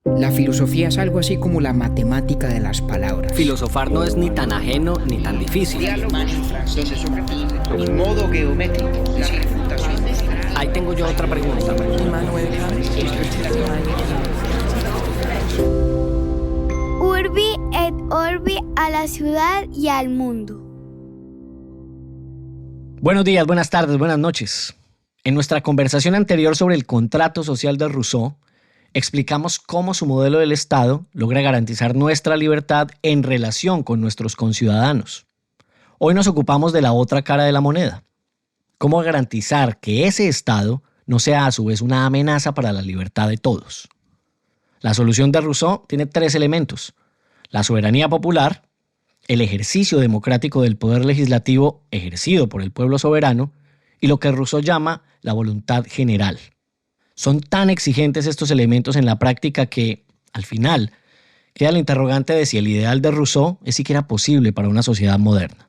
La filosofía es algo así como la matemática de las palabras. Filosofar no es ni tan ajeno ni tan difícil. Diálogo y modo geométrico, la refutación. Ahí tengo yo otra pregunta. Urbi et Orbi, a la ciudad y al mundo. Buenos días, buenas tardes, buenas noches. En nuestra conversación anterior sobre el contrato social de Rousseau, explicamos cómo su modelo del Estado logra garantizar nuestra libertad en relación con nuestros conciudadanos. Hoy nos ocupamos de la otra cara de la moneda. Cómo garantizar que ese Estado no sea a su vez una amenaza para la libertad de todos. La solución de Rousseau tiene 3 elementos: la soberanía popular, el ejercicio democrático del poder legislativo ejercido por el pueblo soberano y lo que Rousseau llama la voluntad general. Son tan exigentes estos elementos en la práctica que, al final, queda el interrogante de si el ideal de Rousseau es siquiera posible para una sociedad moderna.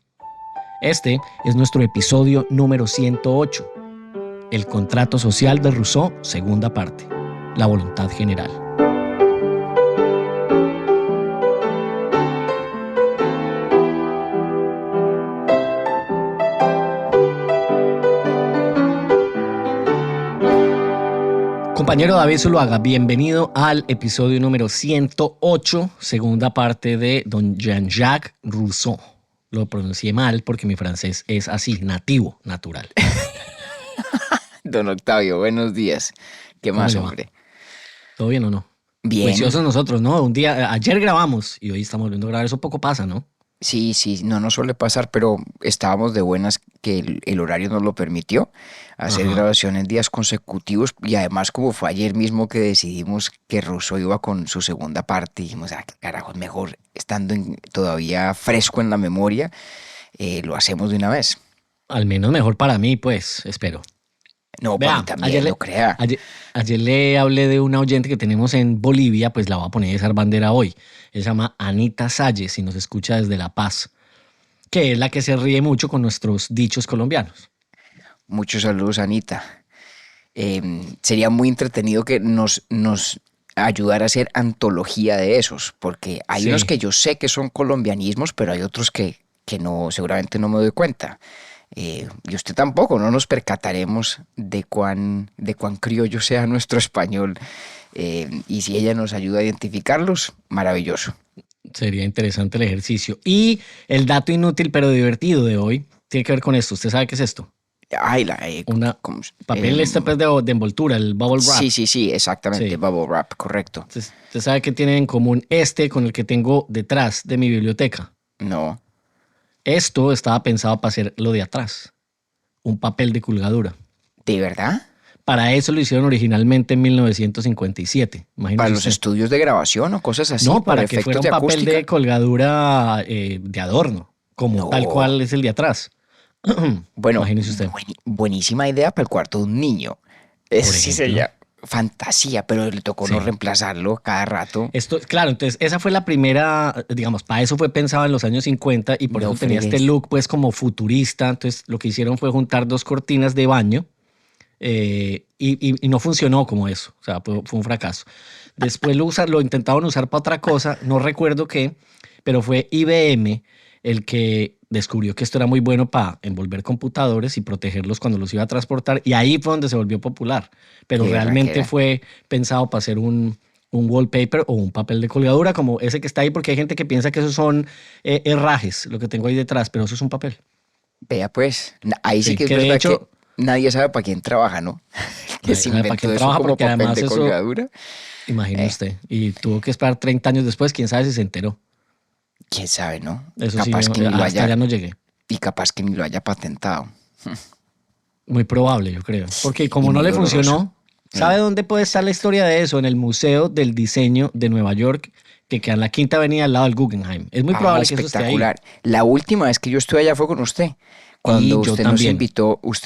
Este es nuestro episodio número 108, el contrato social de Rousseau, segunda parte, la voluntad general. Compañero David Zuluaga, bienvenido al episodio número 108, segunda parte de don Jean-Jacques Rousseau. Lo pronuncié mal porque mi francés es así, nativo, natural. Don Octavio, buenos días. ¿Qué más, hombre? ¿Todo bien o no? Bien. Juiciosos nosotros, ¿no? Ayer grabamos y hoy estamos volviendo a grabar. Eso poco pasa, ¿no? Sí, no nos suele pasar, pero estábamos de buenas que el horario nos lo permitió hacer grabaciones en días consecutivos, y además como fue ayer mismo que decidimos que Rousseau iba con su segunda parte, dijimos, qué carajo, es mejor estando todavía fresco en la memoria, lo hacemos de una vez. Al menos mejor para mí, pues, espero. No, para mí también, lo crea. Ayer le hablé de una oyente que tenemos en Bolivia, pues la voy a poner esa bandera hoy. Ella se llama Anita Salles y nos escucha desde La Paz, que es la que se ríe mucho con nuestros dichos colombianos. Muchos saludos, Anita. Sería muy entretenido que nos ayudara a hacer antología de esos, porque hay unos que yo sé que son colombianismos, pero hay otros que no, seguramente no me doy cuenta. Y usted tampoco, no nos percataremos de cuán criollo sea nuestro español. Y si ella nos ayuda a identificarlos, maravilloso. Sería interesante el ejercicio. Y el dato inútil pero divertido de hoy tiene que ver con esto. ¿Usted sabe qué es esto? Ay, papel pues de envoltura, el bubble wrap. Sí, exactamente, sí. Bubble wrap, correcto. ¿Usted sabe qué tiene en común con el que tengo detrás de mi biblioteca? No. Esto estaba pensado para hacer lo de atrás, un papel de colgadura. ¿De verdad? Para eso lo hicieron originalmente en 1957. Imagínese ¿Para los usted. Estudios de grabación o cosas así? No, para que fuera un papel de colgadura de adorno, como tal cual es el de atrás. Bueno, imagínese usted. Buenísima idea para el cuarto de un niño. Sí sería fantasía, pero le tocó no reemplazarlo cada rato. Claro, entonces esa fue la primera, digamos, para eso fue pensado en los años 50 y por eso tenía este look pues como futurista. Entonces lo que hicieron fue juntar 2 cortinas de baño y no funcionó como eso, o sea, fue un fracaso. Después lo intentaron usar para otra cosa, no recuerdo qué, pero fue IBM el que descubrió que esto era muy bueno para envolver computadores y protegerlos cuando los iba a transportar, y ahí fue donde se volvió popular. Pero realmente fue pensado para hacer un wallpaper o un papel de colgadura como ese que está ahí, porque hay gente que piensa que esos son herrajes, lo que tengo ahí detrás, pero eso es un papel. Vea pues, ahí sí que es verdad, de hecho, que nadie sabe para quién trabaja, ¿no? Que se inventó eso como papel de colgadura. Imagine usted, y tuvo que esperar 30 años después, quién sabe si se enteró. ¿Quién sabe, no? Eso capaz que hasta ya no llegué. Y capaz que ni lo haya patentado. Muy probable, yo creo. Porque como no le funcionó, ¿sabe dónde puede estar la historia de eso? En el Museo del Diseño de Nueva York, que queda en la Quinta Avenida al lado del Guggenheim. Es muy probable que eso esté ahí. La última vez que yo estuve allá fue con usted. Cuando usted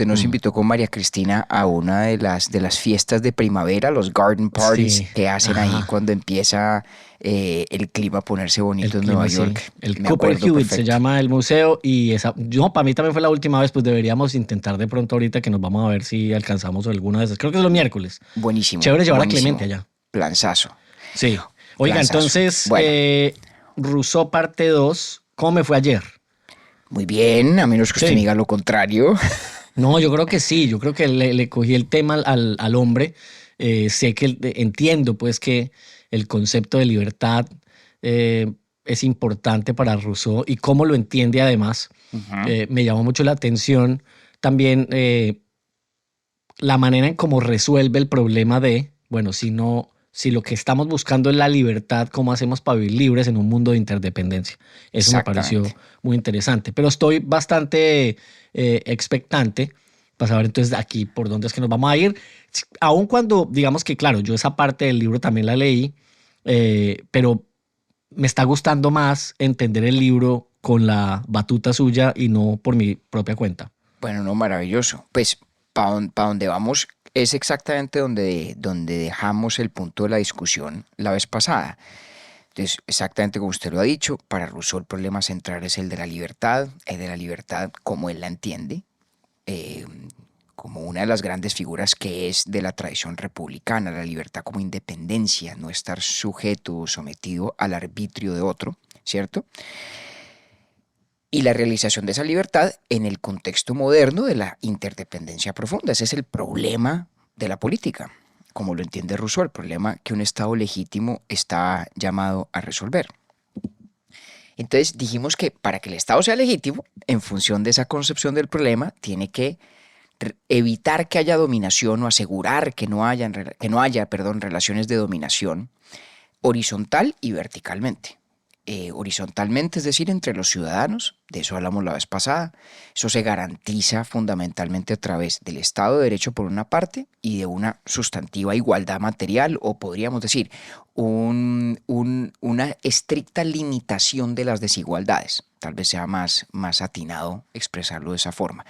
nos invitó con María Cristina a una de las fiestas de primavera, los garden parties que hacen ahí cuando empieza el clima a ponerse bonito en Nueva York. El Cooper Hewitt se llama el museo, y para mí también fue la última vez. Pues deberíamos intentar de pronto ahorita que nos vamos a ver si alcanzamos alguna de esas. Creo que es los miércoles. Buenísimo. Chévere llevar a Clemente allá. Planzazo. Sí. Oiga, Lanzazo. entonces, Bueno. Rousseau parte 2, ¿cómo me fue ayer? Muy bien, a menos que usted Sí. me diga lo contrario. No, yo creo que sí, yo creo que le cogí el tema al hombre. Sé que entiendo pues que el concepto de libertad es importante para Rousseau y cómo lo entiende además. Me llamó mucho la atención también la manera en cómo resuelve el problema de, bueno, si lo que estamos buscando es la libertad, ¿cómo hacemos para vivir libres en un mundo de interdependencia? Eso me pareció Exactamente. muy interesante, pero estoy bastante expectante para saber entonces aquí por dónde es que nos vamos a ir. Aun cuando, digamos que, claro, yo esa parte del libro también la leí, pero me está gustando más entender el libro con la batuta suya y no por mi propia cuenta. Bueno, no, maravilloso. Pues para donde vamos es exactamente donde dejamos el punto de la discusión la vez pasada. Entonces, exactamente como usted lo ha dicho, para Rousseau el problema central es el de la libertad como él la entiende, eh, como una de las grandes figuras que es de la tradición republicana, la libertad como independencia, no estar sujeto o sometido al arbitrio de otro, ¿cierto? Y la realización de esa libertad en el contexto moderno de la interdependencia profunda. Ese es el problema de la política, como lo entiende Rousseau, el problema que un Estado legítimo está llamado a resolver. Entonces dijimos que para que el Estado sea legítimo, en función de esa concepción del problema, tiene que evitar que haya dominación o asegurar que no haya, relaciones de dominación horizontal y verticalmente. Horizontalmente, es decir, entre los ciudadanos, de eso hablamos la vez pasada. Eso se garantiza fundamentalmente a través del Estado de Derecho por una parte y de una sustantiva igualdad material, o podríamos decir una estricta limitación de las desigualdades. Tal vez sea más atinado expresarlo de esa forma.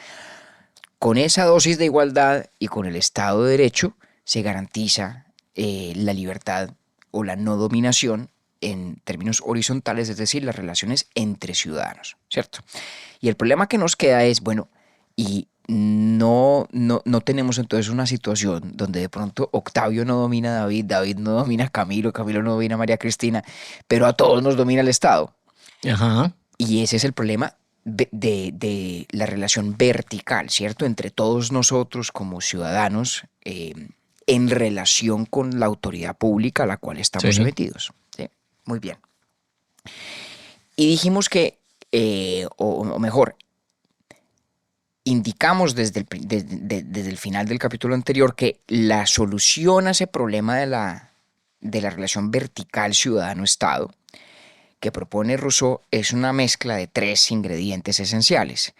Con esa dosis de igualdad y con el Estado de Derecho se garantiza la libertad o la no dominación en términos horizontales, es decir, las relaciones entre ciudadanos, ¿cierto? Y el problema que nos queda es, bueno, y no tenemos entonces una situación donde de pronto Octavio no domina a David, David no domina a Camilo, Camilo no domina a María Cristina, pero a todos nos domina el Estado. Ajá. Y ese es el problema de la relación vertical, ¿cierto? Entre todos nosotros como ciudadanos en relación con la autoridad pública a la cual estamos Sí. sometidos. ¿Sí? Muy bien. Y dijimos que, o mejor, indicamos desde el final del capítulo anterior que la solución a ese problema de la relación vertical ciudadano-Estado que propone Rousseau es una mezcla de 3 ingredientes esenciales: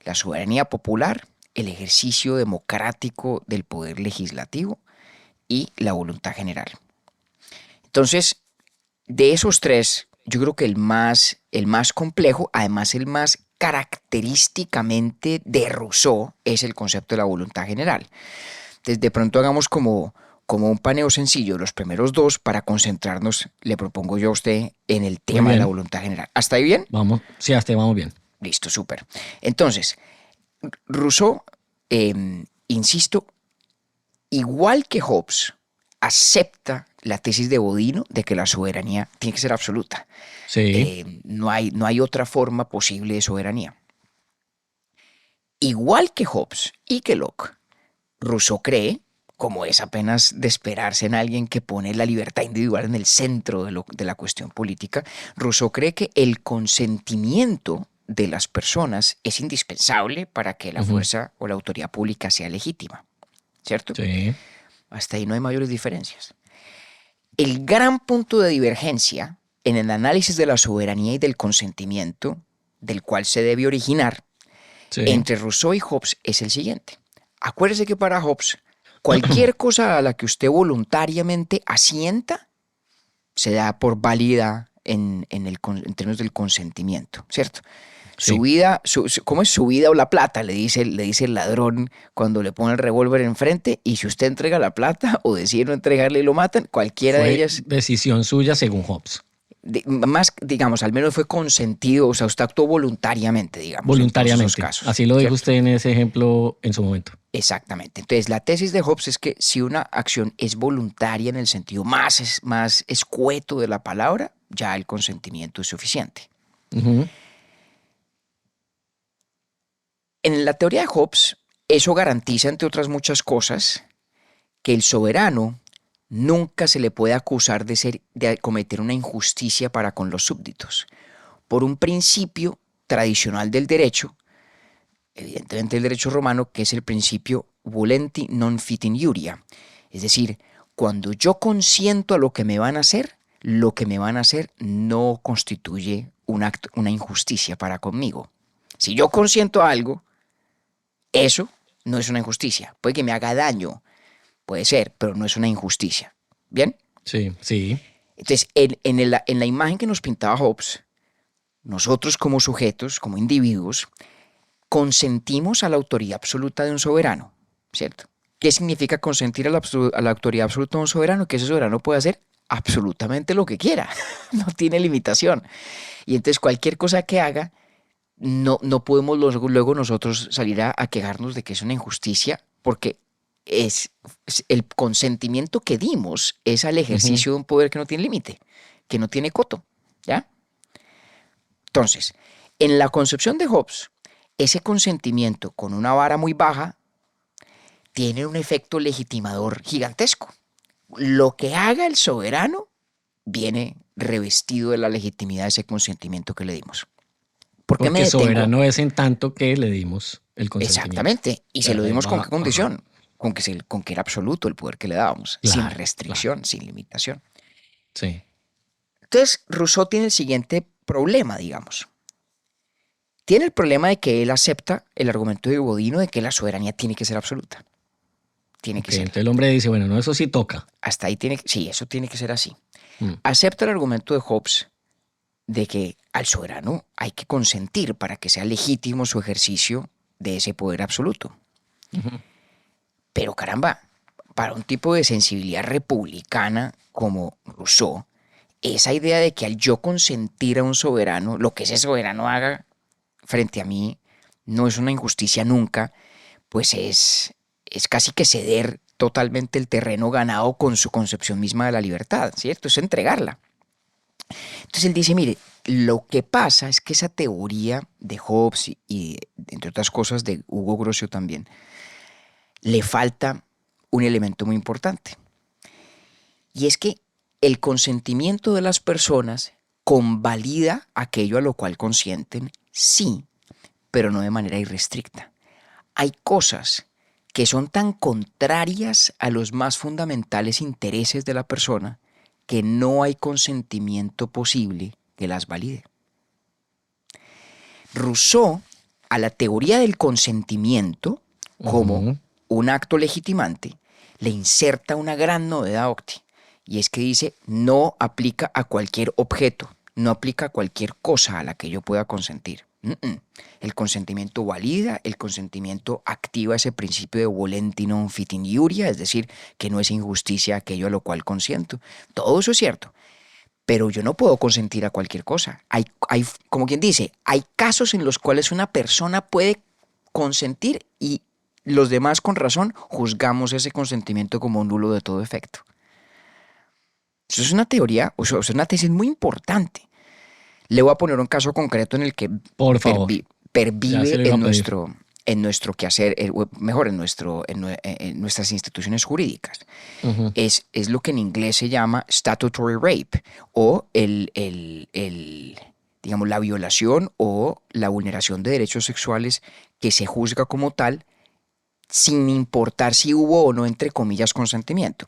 la soberanía popular, el ejercicio democrático del poder legislativo y la voluntad general. Entonces, de esos 3, yo creo que el más complejo, además el más característicamente de Rousseau, es el concepto de la voluntad general. Entonces, de pronto hagamos como un paneo sencillo los primeros 2 para concentrarnos, le propongo yo a usted, en el tema de la voluntad general. ¿Hasta ahí bien? Vamos, sí, hasta ahí vamos bien. Listo, súper. Entonces, Rousseau, insisto, igual que Hobbes, acepta la tesis de Bodino de que la soberanía tiene que ser absoluta. Sí. No hay otra forma posible de soberanía. Igual que Hobbes y que Locke, Rousseau cree, como es apenas de esperarse en alguien que pone la libertad individual en el centro de la cuestión política, Rousseau cree que el consentimiento de las personas es indispensable para que la fuerza o la autoridad pública sea legítima, ¿cierto? Sí. Hasta ahí no hay mayores diferencias. El gran punto de divergencia en el análisis de la soberanía y del consentimiento, del cual se debe originar, Sí. entre Rousseau y Hobbes es el siguiente. Acuérdese que para Hobbes, cualquier cosa a la que usted voluntariamente asienta se da por válida en términos del consentimiento, ¿cierto? Sí. Su vida, ¿cómo es su vida o la plata? Le dice el ladrón cuando le pone el revólver enfrente, y si usted entrega la plata o decide no entregarle y lo matan, cualquiera de Fue ellas, decisión suya según Hobbes. más, digamos, al menos fue consentido, o sea, usted actuó voluntariamente, digamos. Voluntariamente. En todos esos casos, Así lo dijo ¿cierto? usted en ese ejemplo en su momento. Exactamente. Entonces, la tesis de Hobbes es que si una acción es voluntaria en el sentido más escueto de la palabra, ya el consentimiento es suficiente. Ujú. En la teoría de Hobbes, eso garantiza, entre otras muchas cosas, que el soberano nunca se le puede acusar de cometer una injusticia para con los súbditos, por un principio tradicional del derecho, evidentemente el derecho romano, que es el principio volenti non fit injuria. Es decir, cuando yo consiento a lo que me van a hacer, lo que me van a hacer no constituye una injusticia para conmigo. Si yo consiento a algo, eso no es una injusticia. Puede que me haga daño, puede ser, pero no es una injusticia. ¿Bien? Sí, sí. Entonces, en la imagen que nos pintaba Hobbes, nosotros como sujetos, como individuos, consentimos a la autoridad absoluta de un soberano, ¿cierto? ¿Qué significa consentir a la autoridad absoluta de un soberano? Que ese soberano puede hacer absolutamente lo que quiera, no tiene limitación. Y entonces cualquier cosa que haga, no podemos luego nosotros salir a quejarnos de que es una injusticia, porque es el consentimiento que dimos es al ejercicio de un poder que no tiene límite, que no tiene coto, ¿ya? Entonces, en la concepción de Hobbes, ese consentimiento con una vara muy baja tiene un efecto legitimador gigantesco. Lo que haga el soberano viene revestido de la legitimidad de ese consentimiento que le dimos. ¿Por qué me Porque detengo? soberano es en tanto que le dimos el consentimiento. Exactamente. Y se lo dimos con qué Ajá. condición. Con que era absoluto el poder que le dábamos. Claro, sin restricción, sin limitación. Sí. Entonces, Rousseau tiene el siguiente problema, digamos. Tiene el problema de que él acepta el argumento de Bodino de que la soberanía tiene que ser absoluta. Tiene que Ok, ser. entonces el hombre dice, bueno, no, eso sí toca. Hasta ahí sí, eso tiene que ser así. Mm. Acepta el argumento de Hobbes de que al soberano hay que consentir para que sea legítimo su ejercicio de ese poder absoluto. Pero caramba, para un tipo de sensibilidad republicana como Rousseau, esa idea de que al yo consentir a un soberano, lo que ese soberano haga frente a mí no es una injusticia nunca, pues es casi que ceder totalmente el terreno ganado con su concepción misma de la libertad, ¿cierto? Es entregarla. Entonces él dice, mire, lo que pasa es que esa teoría de Hobbes y entre otras cosas de Hugo Grocio también, le falta un elemento muy importante. Y es que el consentimiento de las personas convalida aquello a lo cual consienten, sí, pero no de manera irrestricta. Hay cosas que son tan contrarias a los más fundamentales intereses de la persona que no hay consentimiento posible que las valide. Rousseau, a la teoría del consentimiento como un acto legitimante, le inserta una gran novedad, Octi, y es que dice, no aplica a cualquier objeto, no aplica a cualquier cosa a la que yo pueda consentir. El consentimiento valida, el consentimiento activa ese principio de volenti non fit injuria, es decir, que no es injusticia aquello a lo cual consiento. Todo eso es cierto, pero yo no puedo consentir a cualquier cosa. Hay, como quien dice, hay casos en los cuales una persona puede consentir y los demás con razón juzgamos ese consentimiento como nulo de todo efecto. Eso es una teoría, o sea, es una tesis muy importante. Le voy a poner un caso concreto en el que Por favor. pervive en nuestro quehacer, mejor en nuestras instituciones jurídicas. Es lo que en inglés se llama statutory rape o digamos, la violación o la vulneración de derechos sexuales que se juzga como tal sin importar si hubo o no, entre comillas, consentimiento,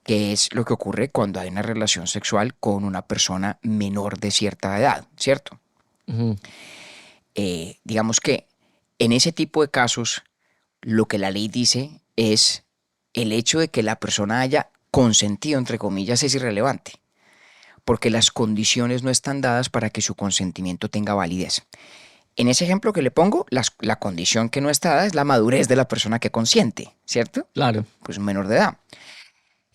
que es lo que ocurre cuando hay una relación sexual con una persona menor de cierta edad, ¿cierto? Digamos que en ese tipo de casos lo que la ley dice es el hecho de que la persona haya consentido, entre comillas, es irrelevante, porque las condiciones no están dadas para que su consentimiento tenga validez. En ese ejemplo que le pongo, la condición que no está dada es la madurez de la persona que consiente, ¿cierto? Claro. Pues un menor de edad.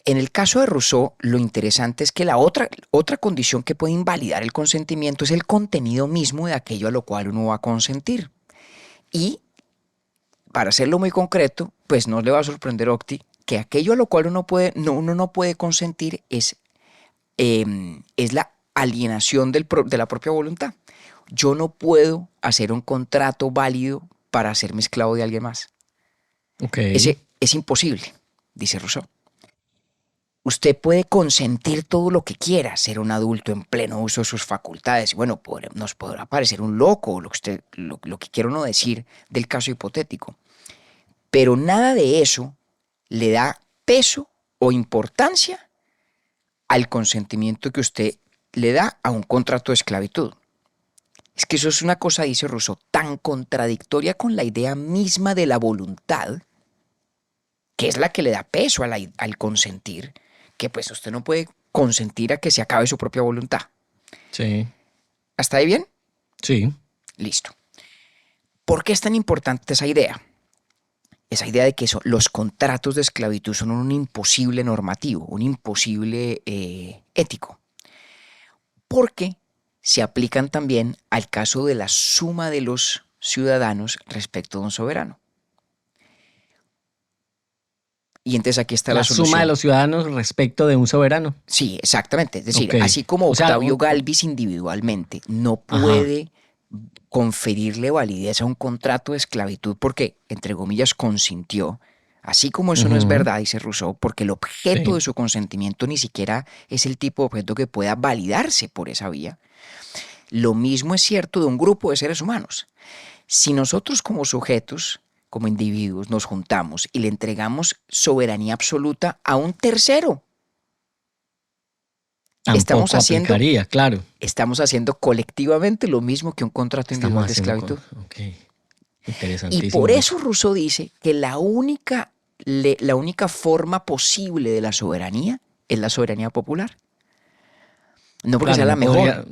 En el caso de Rousseau, lo interesante es que la otra condición que puede invalidar el consentimiento es el contenido mismo de aquello a lo cual uno va a consentir. Y, para hacerlo muy concreto, pues no le va a sorprender, Octi, que aquello a lo cual uno no puede consentir es la alienación de la propia voluntad. Yo no puedo hacer un contrato válido para hacerme esclavo de alguien más. Okay. Es imposible, dice Rousseau. Usted puede consentir todo lo que quiera, ser un adulto en pleno uso de sus facultades. Y bueno, nos podrá parecer un loco lo que quiera uno decir del caso hipotético. Pero nada de eso le da peso o importancia al consentimiento que usted le da a un contrato de esclavitud. Es que eso es una cosa, dice Rousseau, tan contradictoria con la idea misma de la voluntad, que es la que le da peso al consentir, que pues usted no puede consentir a que se acabe su propia voluntad. Sí. ¿Hasta ahí bien? Sí. Listo. ¿Por qué es tan importante esa idea? Esa idea de que los contratos de esclavitud son un imposible normativo, un imposible ético. Porque se aplican también al caso de la suma de los ciudadanos respecto de un soberano. Y entonces aquí está la solución. Suma de los ciudadanos respecto de un soberano. Sí, exactamente. Es decir, Okay. así como Octavio Gálvez individualmente no puede conferirle validez a un contrato de esclavitud porque, entre comillas, consintió. Así como eso no es verdad, dice Rousseau, porque el objeto de su consentimiento ni siquiera es el tipo de objeto que pueda validarse por esa vía. Lo mismo es cierto de un grupo de seres humanos. Si nosotros como sujetos, como individuos, nos juntamos y le entregamos soberanía absoluta a un tercero, Tampoco aplicaría, claro. Estamos haciendo colectivamente lo mismo que un contrato individual de esclavitud. Okay. Interesantísimo. Y por eso Rousseau dice que la única forma posible de la soberanía es la soberanía popular. No porque sea la mejor.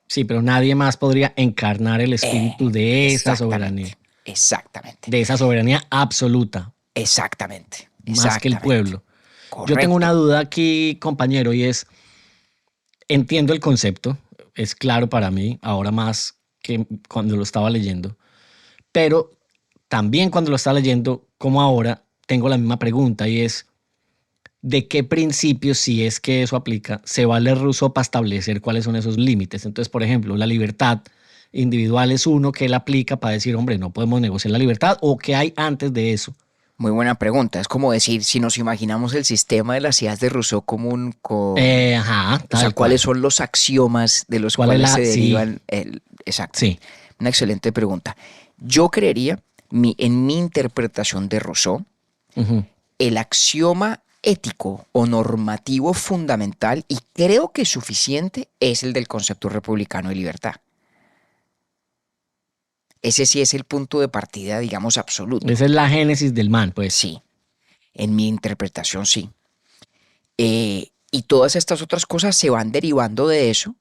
Sí, pero nadie más podría encarnar el espíritu de esa soberanía. Exactamente. De esa soberanía absoluta. Exactamente. Más que el pueblo. Correcto. Yo tengo una duda aquí, compañero, y es, entiendo el concepto, es claro para mí, ahora más que cuando lo estaba leyendo, pero también cuando lo estaba leyendo, como ahora, tengo la misma pregunta y es, ¿de qué principios, si es que eso aplica, se vale Rousseau para establecer cuáles son esos límites? Entonces, por ejemplo, la libertad individual es uno que él aplica para decir, hombre, no podemos negociar la libertad, ¿o qué hay antes de eso? Muy buena pregunta. Es como decir, si nos imaginamos el sistema de las ideas de Rousseau como un... o sea, ¿cuáles son los axiomas de los cuales se derivan? Exacto. Sí. Una excelente pregunta. Yo creería, en mi interpretación de Rousseau, el axioma ético o normativo fundamental, y creo que suficiente, es el del concepto republicano de libertad. Ese sí es el punto de partida, digamos, absoluto. Esa es la génesis del man, pues. Sí, en mi interpretación sí. Y todas estas otras cosas se van derivando de eso,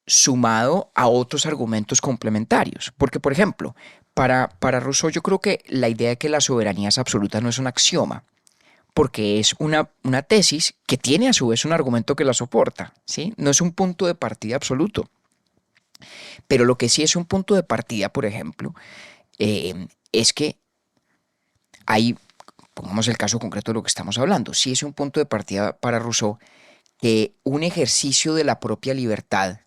sumado a otros argumentos complementarios. Porque, por ejemplo, para Rousseau yo creo que la idea de que la soberanía es absoluta no es un axioma, porque es una tesis que tiene a su vez un argumento que la soporta, ¿sí? No es un punto de partida absoluto. Pero lo que sí es un punto de partida, por ejemplo, es que hay, pongamos el caso concreto de lo que estamos hablando, sí es un punto de partida para Rousseau que un ejercicio de la propia libertad,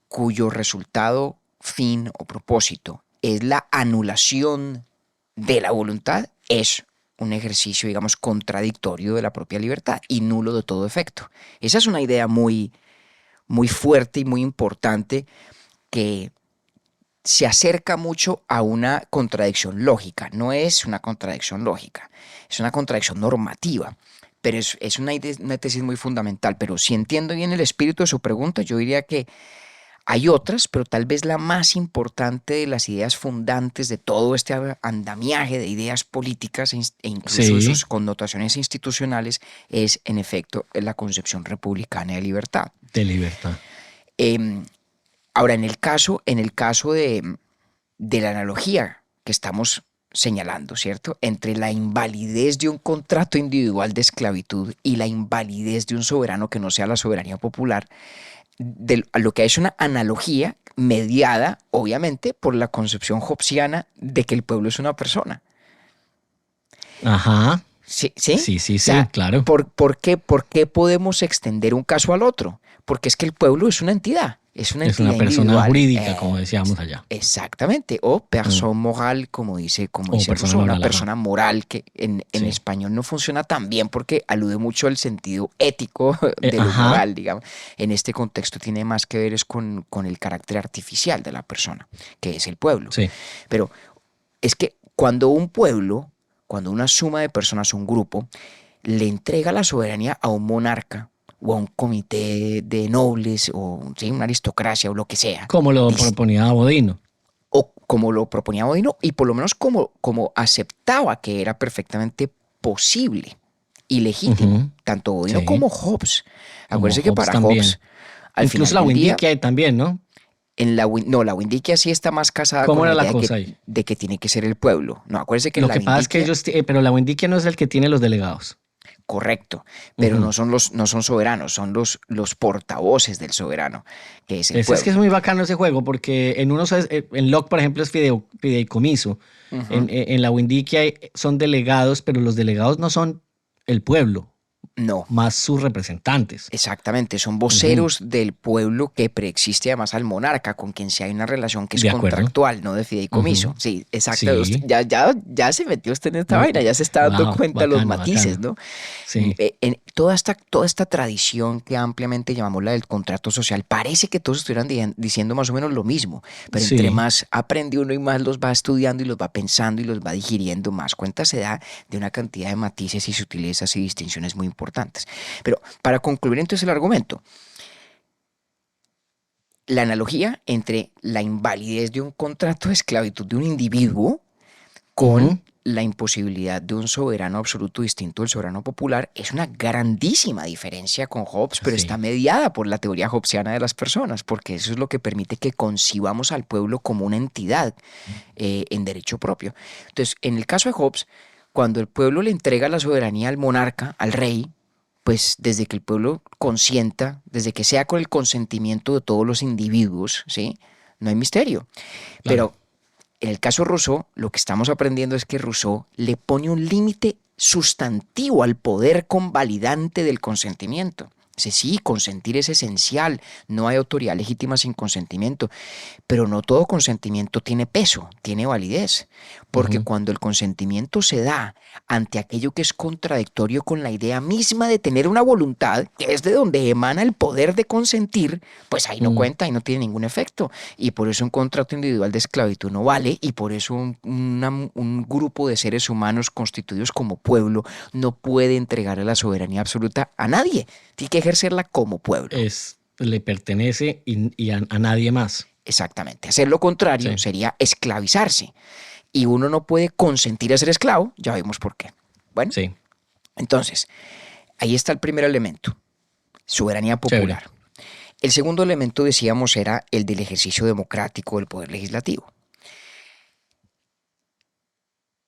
cuyo resultado, fin o propósito es la anulación de la voluntad, es un ejercicio, digamos, contradictorio de la propia libertad y nulo de todo efecto. Esa es una idea muy fuerte y muy importante que se acerca mucho a una contradicción lógica. No es una contradicción lógica, es una contradicción normativa, pero es una tesis muy fundamental. Pero si entiendo bien el espíritu de su pregunta, yo diría que hay otras, pero tal vez la más importante de las ideas fundantes de todo este andamiaje de ideas políticas e incluso de sus connotaciones institucionales es, en efecto, la concepción republicana de libertad. De libertad. Ahora, en el caso de la analogía que estamos señalando, ¿cierto? Entre la invalidez de un contrato individual de esclavitud y la invalidez de un soberano que no sea la soberanía popular, a lo que es una analogía mediada, obviamente, por la concepción hobbesiana de que el pueblo es una persona. Ajá. ¿Sí? ¿Sí? Sí, sí, O sea, sí, claro. ¿por qué podemos extender un caso al otro? Porque es que el pueblo es una entidad. Es una Es entidad una persona individual. jurídica, como decíamos allá. Exactamente. O persona moral, como dice persona Rousseau, una moral, persona moral que en Sí. español no funciona tan bien porque alude mucho al sentido ético de lo Ajá. moral, digamos. En este contexto tiene más que ver es con el carácter artificial de la persona, que es el pueblo. Sí. Pero es que cuando un pueblo, cuando una suma de personas, un grupo, le entrega la soberanía a un monarca o a un comité de nobles o ¿sí? Una aristocracia o lo que sea, Como lo proponía Bodino. o como lo proponía Bodino y por lo menos como aceptaba que era perfectamente posible y legítimo, Ujú. tanto Bodino Sí. como Hobbes. Como Acuérdense que Hobbes para también. Hobbes, al Incluso la final del día, Windiquia también, ¿no? la Windiquia sí está más casada ¿Cómo con era la la idea cosa ahí? de que tiene que ser el pueblo. No, acuérdense que Lo en la que pasa es que Windiquia, ellos, pero la Windiquia no es el que tiene los delegados. correcto, pero Ujú. no son soberanos, son los portavoces del soberano, que es el Es que es pueblo. muy bacano ese juego, porque en unos, en Locke, por ejemplo, es fideicomiso. Ujú. En la Windiquia son delegados, pero los delegados no son el pueblo, No, más sus representantes. exactamente, son voceros del pueblo que preexiste además al monarca, con quien sí hay una relación que es De acuerdo. contractual, no de fideicomiso. Ujú. Sí, exacto. Sí. Usted ya se metió usted en esta No, vaina, ya se está dando wow, cuenta de los bacano, matices, bacano. ¿no? Sí. En toda esta tradición que ampliamente llamamos la del contrato social, parece que todos estuvieran diciendo más o menos lo mismo, pero entre Sí. más aprende uno y más los va estudiando y los va pensando y los va digiriendo, más cuenta se da de una cantidad de matices y sutilezas y distinciones muy importantes. Pero para concluir entonces el argumento, la analogía entre la invalidez de un contrato de esclavitud de un individuo con Ujú. la imposibilidad de un soberano absoluto distinto del soberano popular es una grandísima diferencia con Hobbes, pero Sí. está mediada por la teoría hobbesiana de las personas, porque eso es lo que permite que concibamos al pueblo como una entidad en derecho propio. Entonces, en el caso de Hobbes, cuando el pueblo le entrega la soberanía al monarca, al rey, pues desde que el pueblo consienta, desde que sea con el consentimiento de todos los individuos, ¿sí? No hay misterio. Claro. Pero en el caso de Rousseau, lo que estamos aprendiendo es que Rousseau le pone un límite sustantivo al poder convalidante del consentimiento. Dice, sí, consentir es esencial, no hay autoridad legítima sin consentimiento, pero no todo consentimiento tiene peso, tiene validez, porque Ujú. cuando el consentimiento se da ante aquello que es contradictorio con la idea misma de tener una voluntad, que es de donde emana el poder de consentir, pues ahí no cuenta, ahí no tiene ningún efecto. Y por eso un contrato individual de esclavitud no vale, y por eso un grupo de seres humanos constituidos como pueblo no puede entregar la soberanía absoluta a nadie. Tiene que ejercerla como pueblo. Le pertenece y a nadie más. Exactamente. Hacer lo contrario Sí. sería esclavizarse. Y uno no puede consentir a ser esclavo, ya vemos por qué. Bueno, Sí. entonces, ahí está el primer elemento, soberanía popular. Chévere. El segundo elemento, decíamos, era el del ejercicio democrático del poder legislativo.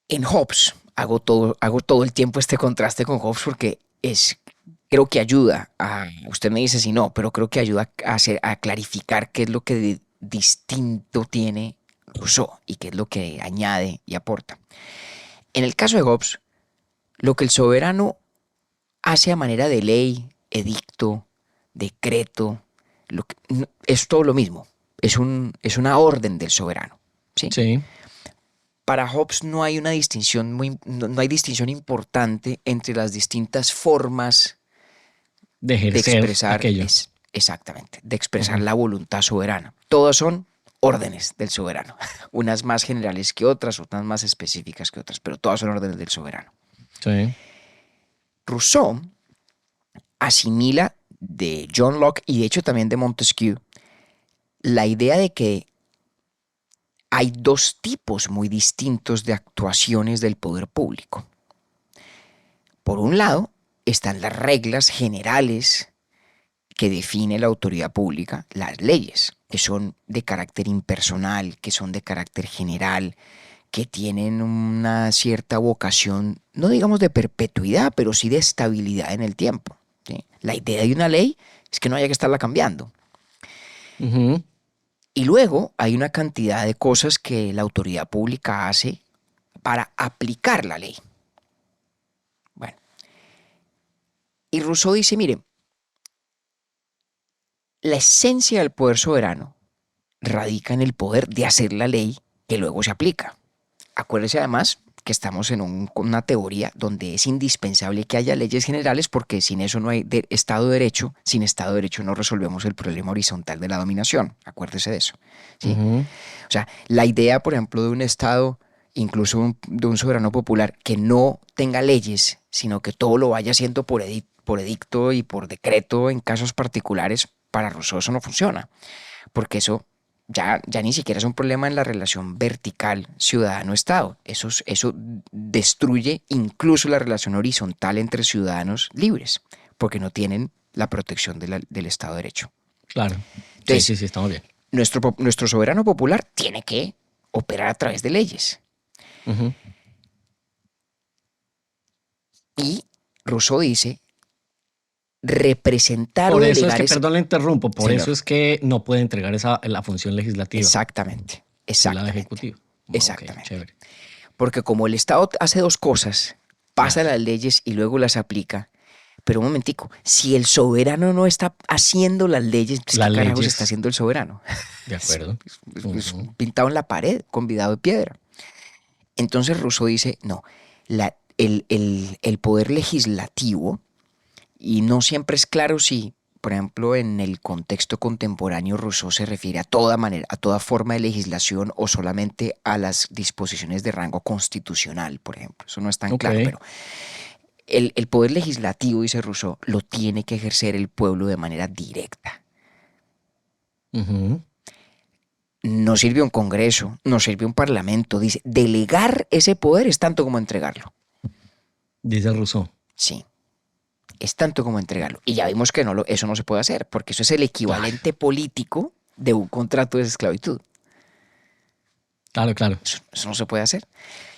En Hobbes, hago todo el tiempo este contraste con Hobbes porque creo que ayuda usted me dice si no, pero creo que ayuda a clarificar qué es lo que de distinto tiene Rousseau y qué es lo que añade y aporta. En el caso de Hobbes, lo que el soberano hace a manera de ley, edicto, decreto, es todo lo mismo. Es una orden del soberano. ¿Sí? Sí. Para Hobbes no hay una distinción no hay distinción importante entre las distintas formas De de ejercer expresar aquello. exactamente, de expresar la voluntad soberana. Todas son órdenes del soberano, unas más generales que otras más específicas que otras, pero todas son órdenes del soberano. Sí. Rousseau asimila de John Locke y de hecho también de Montesquieu la idea de que hay dos tipos muy distintos de actuaciones del poder público. Por un lado, están las reglas generales que define la autoridad pública, las leyes, que son de carácter impersonal, que son de carácter general, que tienen una cierta vocación, no digamos de perpetuidad, pero sí de estabilidad en el tiempo, ¿sí? La idea de una ley es que no haya que estarla cambiando. Ujú. Y luego hay una cantidad de cosas que la autoridad pública hace para aplicar la ley. Bueno, y Rousseau dice, mire, la esencia del poder soberano radica en el poder de hacer la ley que luego se aplica. Acuérdese además que estamos en una teoría donde es indispensable que haya leyes generales porque sin eso no hay Estado de Derecho. Sin Estado de Derecho no resolvemos el problema horizontal de la dominación. Acuérdese de eso, ¿sí? Ujú. O sea, la idea, por ejemplo, de un Estado, incluso de un soberano popular, que no tenga leyes, sino que todo lo vaya haciendo por edicto y por decreto en casos particulares, para Rousseau eso no funciona. Porque eso ya ni siquiera es un problema en la relación vertical ciudadano-Estado. Eso destruye incluso la relación horizontal entre ciudadanos libres, porque no tienen la protección del Estado de Derecho. Claro. Entonces, Sí, estamos bien. Nuestro soberano popular tiene que operar a través de leyes. Ujú. Y Rousseau dice, representar Por o eso es delegar que, perdón, le interrumpo, por Señor. eso es que no puede entregar la función legislativa. Exactamente, Es la exactamente. ejecutiva. Exactamente. Ok, chévere. Porque como el Estado hace dos cosas, pasa Claro. las leyes y luego las aplica. Pero un momentico, si el soberano no está haciendo las leyes, pues Las ¿qué carajos leyes. está haciendo el soberano? De acuerdo. Es Ujú. pintado en la pared, convidado de piedra. Entonces Rousseau dice, no, el poder legislativo, y no siempre es claro si, por ejemplo, en el contexto contemporáneo Rousseau se refiere a toda manera, a toda forma de legislación o solamente a las disposiciones de rango constitucional, por ejemplo. Eso no es tan Ok. claro, pero el poder legislativo, dice Rousseau, lo tiene que ejercer el pueblo de manera directa. Ujú. No sirve un congreso, no sirve un parlamento. Dice, delegar ese poder es tanto como entregarlo. Dice Rousseau. Sí, es tanto como entregarlo. Y ya vimos que eso no se puede hacer, porque eso es el equivalente político de un contrato de esclavitud. Claro. Eso no se puede hacer.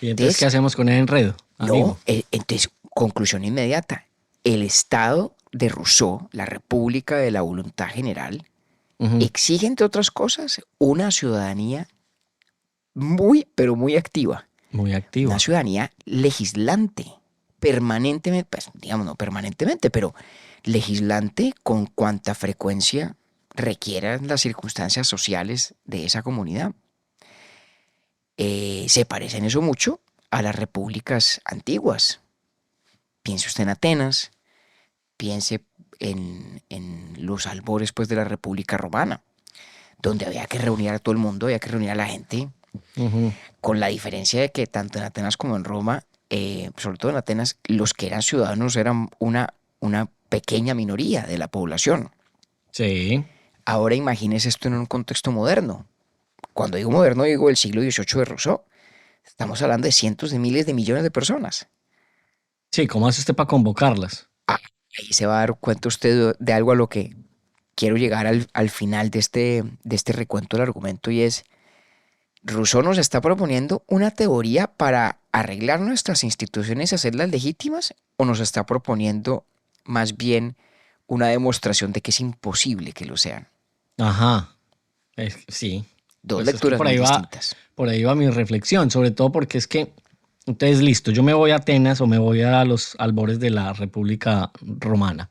¿Y entonces qué hacemos con el enredo, amigo? No, entonces, conclusión inmediata. El Estado de Rousseau, la República de la Voluntad General, Ujú. exige, entre otras cosas, una ciudadanía muy, pero muy activa. Muy activo. Una ciudadanía legislante, permanentemente, pues, digamos, no permanentemente, pero legislante con cuanta frecuencia requieran las circunstancias sociales de esa comunidad. Se parece en eso mucho a las repúblicas antiguas. Piense usted en Atenas, piense en los albores, pues, de la República Romana, donde había que reunir a todo el mundo, había que reunir a la gente, Ujú. con la diferencia de que tanto en Atenas como en Roma, sobre todo en Atenas, los que eran ciudadanos eran una pequeña minoría de la población. Sí. Ahora imagínese esto en un contexto moderno. Cuando digo moderno, digo el siglo XVIII de Rousseau. Estamos hablando de cientos de miles de millones de personas. Sí, ¿cómo hace usted para convocarlas? Ahí se va a dar cuenta usted de algo a lo que quiero llegar al final de este recuento del argumento, y es, Rousseau nos está proponiendo una teoría para arreglar nuestras instituciones y hacerlas legítimas, o nos está proponiendo más bien una demostración de que es imposible que lo sean. Ajá. Sí. Dos Pues es que lecturas por muy ahí va, distintas. por ahí va mi reflexión, sobre todo porque es que, entonces listo, yo me voy a Atenas o me voy a los albores de la República Romana.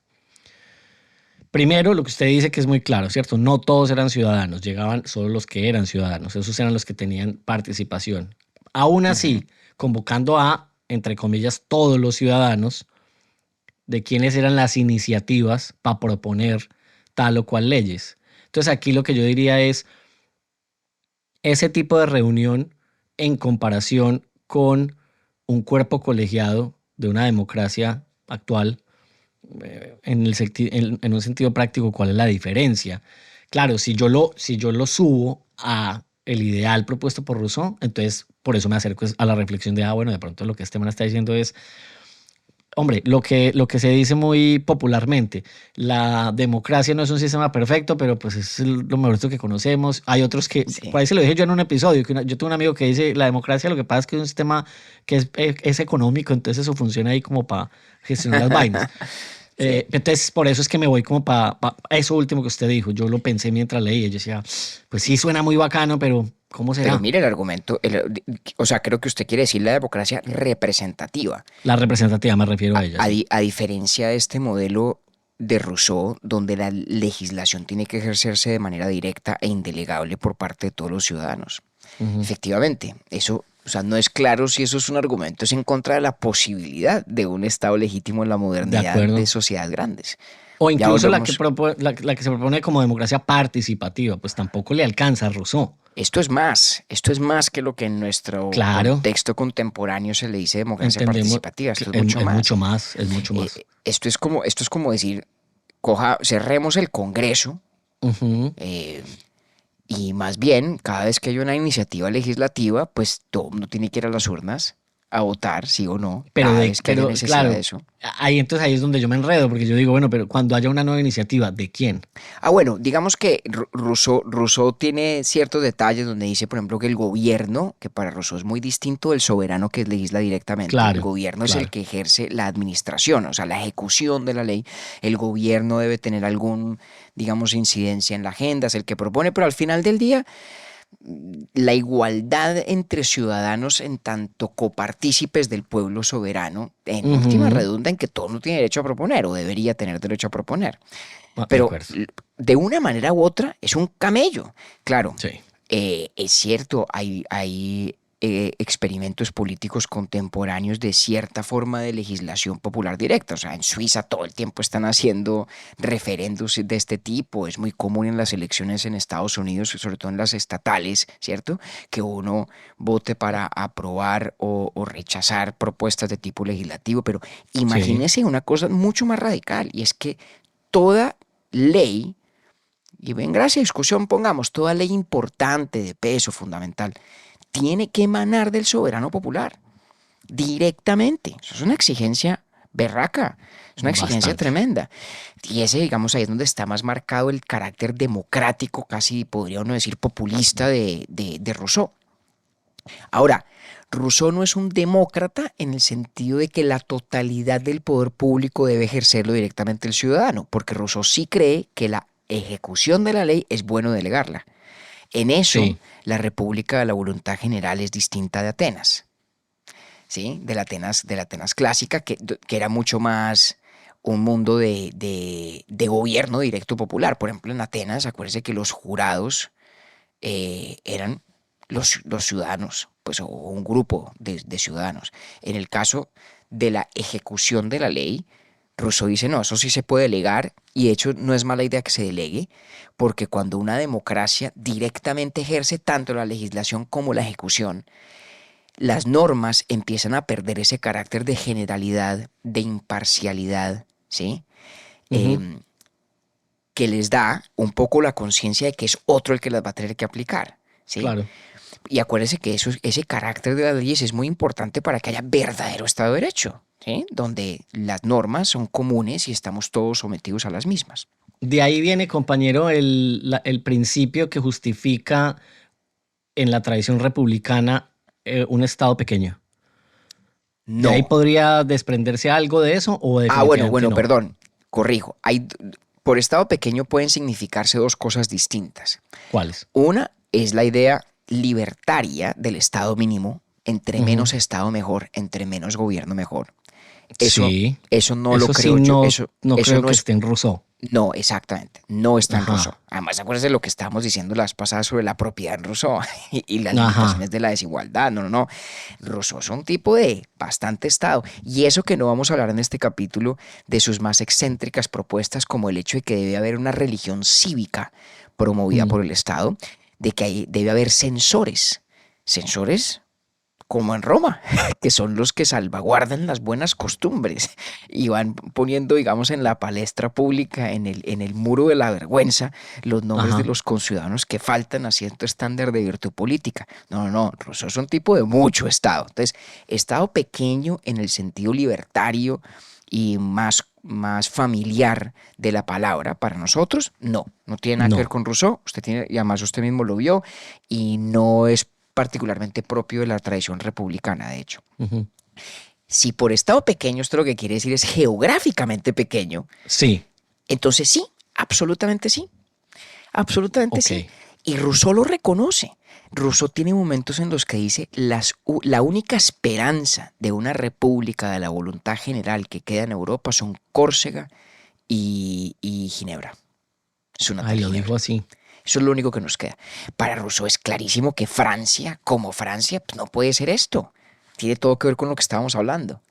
Primero, lo que usted dice que es muy claro, ¿cierto? No todos eran ciudadanos, llegaban solo los que eran ciudadanos, esos eran los que tenían participación. Aún así, convocando a, entre comillas, todos los ciudadanos, de quienes eran las iniciativas para proponer tal o cual leyes. Entonces aquí lo que yo diría es, ese tipo de reunión en comparación con un cuerpo colegiado de una democracia actual, en un sentido práctico, ¿cuál es la diferencia? Claro, si yo lo subo a el ideal propuesto por Rousseau, entonces por eso me acerco a la reflexión de, bueno, de pronto lo que este man está diciendo es, Hombre, lo que se dice muy popularmente, la democracia no es un sistema perfecto, pero pues es lo mejor que conocemos. Hay otros que, Sí. por ahí se lo dije yo en un episodio, que yo tuve un amigo que dice, la democracia lo que pasa es que es un sistema que es económico, entonces eso funciona ahí como para gestionar las vainas. Sí. Entonces, por eso es que me voy como para eso último que usted dijo. Yo lo pensé mientras leía. Yo decía, pues sí, suena muy bacano, pero ¿cómo Pero será? mire el argumento, o sea, creo que usted quiere decir la democracia representativa, La representativa, me refiero a ella, sí. a diferencia de este modelo de Rousseau, donde la legislación tiene que ejercerse de manera directa e indelegable por parte de todos los ciudadanos. Ujú. Efectivamente, eso, o sea, no es claro si eso es un argumento, es en contra de la posibilidad de un Estado legítimo en la De modernidad acuerdo. de sociedades grandes. O Ya incluso volvemos. la que se propone como democracia participativa, pues tampoco le alcanza a Rousseau. Esto es más que lo que en nuestro Claro, contexto contemporáneo se le dice democracia entendemos participativa, que esto es mucho más. mucho más, es mucho más. Esto es como decir, cerremos el Congreso Ujú. eh, y más bien, cada vez que haya una iniciativa legislativa, pues todo el mundo tiene que ir a las urnas a votar, sí o no, Pero, cada vez que haya pero necesidad claro, de eso. ahí es donde yo me enredo, porque yo digo, bueno, pero cuando haya una nueva iniciativa, ¿de quién? Bueno, digamos que Rousseau tiene ciertos detalles donde dice, por ejemplo, que el gobierno, que para Rousseau es muy distinto del soberano que legisla directamente, el Claro, gobierno es el claro. que ejerce la administración, o sea, la ejecución de la ley. El gobierno debe tener algún, digamos, incidencia en la agenda, es el que propone, pero al final del día la igualdad entre ciudadanos en tanto copartícipes del pueblo soberano, en última Ujú. redunda en que todo no tiene derecho a proponer o debería tener derecho a proponer. De Pero acuerdo. de una manera u otra es un camello. Claro, Sí. es cierto, hay experimentos políticos contemporáneos de cierta forma de legislación popular directa. O sea, en Suiza todo el tiempo están haciendo referendos de este tipo. Es muy común en las elecciones en Estados Unidos, sobre todo en las estatales, ¿cierto? Que uno vote para aprobar o rechazar propuestas de tipo legislativo. Pero Sí. imagínese una cosa mucho más radical, y es que toda ley, y en gracia discusión pongamos, toda ley importante, de peso fundamental, tiene que emanar del soberano popular, directamente. Eso es una exigencia berraca, es una exigencia Bastante. tremenda. Y ese, digamos, ahí es donde está más marcado el carácter democrático, casi podría uno decir populista, de Rousseau. Ahora, Rousseau no es un demócrata en el sentido de que la totalidad del poder público debe ejercerlo directamente el ciudadano, porque Rousseau sí cree que la ejecución de la ley es bueno delegarla. En eso, Sí. la República de la Voluntad General es distinta de Atenas, ¿sí? De la Atenas clásica, que era mucho más un mundo de gobierno directo popular. Por ejemplo, en Atenas, acuérdense que los jurados eran los ciudadanos, pues, o un grupo de ciudadanos. En el caso de la ejecución de la ley, Rousseau dice, no, eso sí se puede delegar, y de hecho no es mala idea que se delegue, porque cuando una democracia directamente ejerce tanto la legislación como la ejecución, las normas empiezan a perder ese carácter de generalidad, de imparcialidad, ¿sí? Ujú. Em, que les da un poco la conciencia de que es otro el que las va a tener que aplicar, ¿sí? Claro. Y acuérdense que ese carácter de las leyes es muy importante para que haya verdadero Estado de Derecho, ¿sí? Donde las normas son comunes y estamos todos sometidos a las mismas. De ahí viene, compañero, el principio que justifica en la tradición republicana un Estado pequeño. ¿De ahí No. podría desprenderse algo de eso o definitivamente Bueno, no? perdón, corrijo. Por Estado pequeño pueden significarse dos cosas distintas. ¿Cuáles? Una es la idea libertaria del Estado mínimo, entre Ujú. menos Estado mejor, entre menos gobierno mejor. Eso, Sí. eso no lo Eso sí, creo yo. no Eso creo no que es. esté en Rousseau. No, exactamente. No está en Rousseau. Ajá. Además, acuérdense de lo que estábamos diciendo las pasadas sobre la propiedad en Rousseau y las Ajá. limitaciones de la desigualdad. No, no, no. Rousseau es un tipo de bastante Estado. Y eso que no vamos a hablar en este capítulo de sus más excéntricas propuestas, como el hecho de que debe haber una religión cívica promovida Mm. por el Estado, de que debe haber censores. Censores como en Roma, que son los que salvaguardan las buenas costumbres y van poniendo, digamos, en la palestra pública, en el muro de la vergüenza, los nombres Ajá. de los conciudadanos que faltan a cierto estándar de virtud política. No, Rousseau es un tipo de mucho Estado. Entonces, Estado pequeño en el sentido libertario y más familiar de la palabra para nosotros, no tiene nada que ver No. con Rousseau, y además usted mismo lo vio, y no es particularmente propio de la tradición republicana, de hecho. Ujú. Si por Estado pequeño esto lo que quiere decir es geográficamente pequeño, Sí, entonces sí, absolutamente sí, absolutamente sí. ok. Y Rousseau lo reconoce. Rousseau tiene momentos en los que dice la única esperanza de una república de la voluntad general que queda en Europa son Córcega y Ginebra. Su natal Ay, lo Ginebra. dijo así. Eso es lo único que nos queda. Para Rousseau es clarísimo que Francia, como Francia, pues no puede ser esto. Tiene todo que ver con lo que estábamos hablando.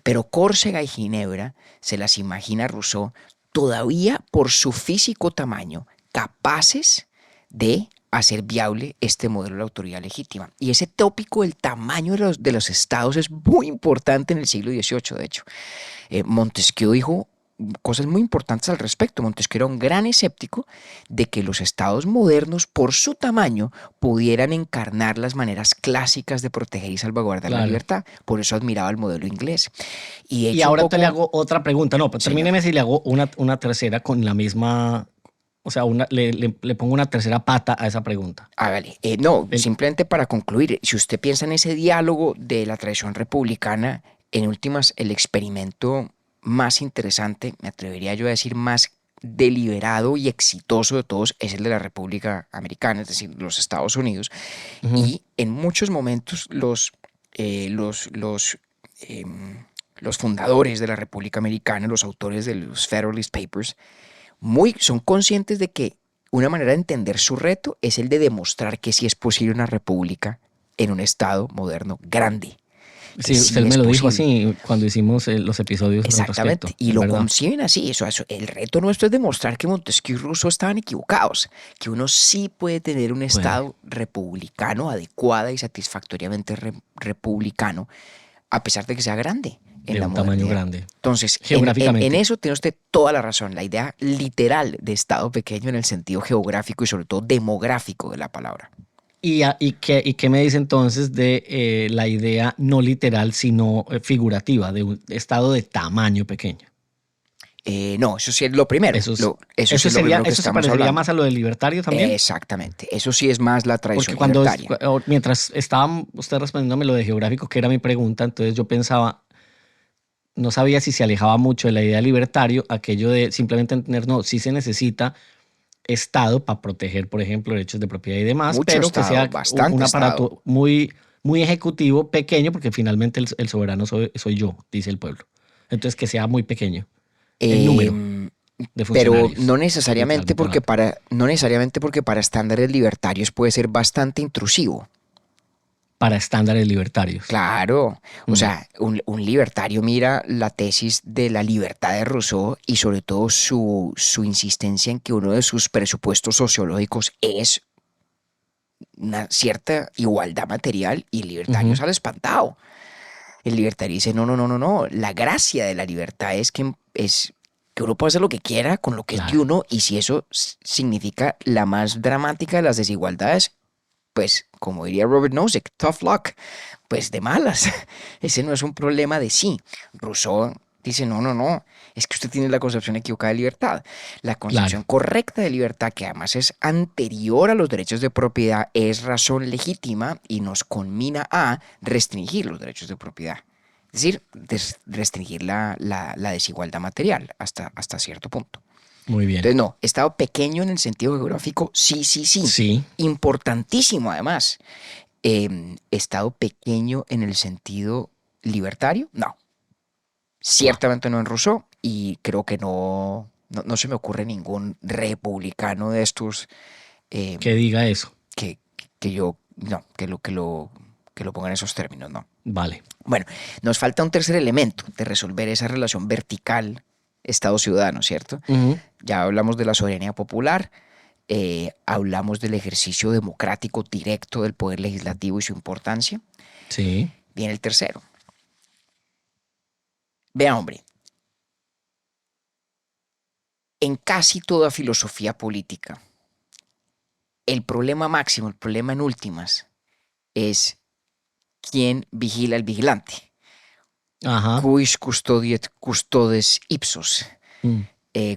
Pero Córcega y Ginebra se las imagina Rousseau todavía por su físico tamaño capaces de hacer viable este modelo de autoridad legítima. Y ese tópico del tamaño de los estados es muy importante en el siglo XVIII, de hecho. Montesquieu dijo cosas muy importantes al respecto. Montesquieu era un gran escéptico de que los estados modernos, por su tamaño, pudieran encarnar las maneras clásicas de proteger y salvaguardar la Claro. libertad. Por eso admiraba el modelo inglés. Y de Y hecho, ahora un te le poco, hago otra pregunta. No, pues señor, termíneme si le hago una tercera con la misma, o sea, le pongo una tercera pata a esa pregunta. hágale. No, El- simplemente para concluir, si usted piensa en ese diálogo de la tradición republicana, en últimas, el experimento más interesante, me atrevería yo a decir más deliberado y exitoso de todos, es el de la República Americana, es decir, los Estados Unidos. Ujú. Y en muchos momentos los fundadores de la República Americana, los autores de los Federalist Papers, son conscientes de que una manera de entender su reto es el de demostrar que sí es posible una república en un Estado moderno grande. Sí, Sí usted me es lo dijo posible. así cuando hicimos los episodios al Exactamente, respecto. y Es lo verdad. conciben así. El reto nuestro es demostrar que Montesquieu y Rousseau estaban equivocados, que uno sí puede tener un Estado republicano, adecuada y satisfactoriamente republicano, a pesar de que sea grande en De la un tamaño modernidad. grande. Entonces, Geográficamente. en eso tiene usted toda la razón. La idea literal de Estado pequeño en el sentido geográfico y sobre todo demográfico de la palabra. ¿Y qué me dice entonces de la idea no literal, sino figurativa, de un estado de tamaño pequeño? No, eso sí es lo primero. Eso, Eso sí es lo primero que eso se estamos parecería hablando. más a lo del libertario también. Exactamente. Eso sí es más la tradición Porque libertaria. mientras estaba usted respondiéndome lo de geográfico, que era mi pregunta, entonces yo pensaba, no sabía si se alejaba mucho de la idea de libertario, aquello de simplemente entender, no, sí se necesita Estado para proteger, por ejemplo, derechos de propiedad y demás, Mucho pero Estado, que sea bastante un aparato Estado. muy ejecutivo, pequeño, porque finalmente el soberano soy yo, dice el pueblo. Entonces que sea muy pequeño el número Em, de Pero funcionarios. no necesariamente literalmente porque para estándares libertarios puede ser bastante intrusivo. para estándares libertarios. Claro, o Mm. sea, un libertario mira la tesis de la libertad de Rousseau y sobre todo su insistencia en que uno de sus presupuestos sociológicos es una cierta igualdad material, y el libertario Ujú. sale espantado. El libertario dice, no, la gracia de la libertad es que uno puede hacer lo que quiera con lo que es de Claro. uno, y si eso significa la más dramática de las desigualdades, pues, como diría Robert Nozick, tough luck, pues de malas. Ese no es un problema de sí. Rousseau dice, no, es que usted tiene la concepción equivocada de libertad. La concepción correcta de libertad, que además es anterior a los derechos de propiedad, es razón legítima y nos conmina a restringir los derechos de propiedad. Es decir, restringir la desigualdad material hasta cierto punto. Muy bien. Entonces, no, Estado pequeño en el sentido geográfico, sí. Sí. Importantísimo, además. Estado pequeño en el sentido libertario, no. Ciertamente no en Rousseau, y creo que no se me ocurre ningún republicano de estos Que diga eso. que lo ponga en esos términos, no. Vale. Bueno, nos falta un tercer elemento de resolver esa relación vertical Estado-ciudadano, ¿cierto? Ujú. Ya hablamos de la soberanía popular. hablamos del ejercicio democrático directo del poder legislativo y su importancia. Sí. Viene el tercero. Vea, hombre, en casi toda filosofía política, el problema máximo, el problema en últimas, es quién vigila al vigilante. Ajá. Quis custodiet custodes ipsos, Mm.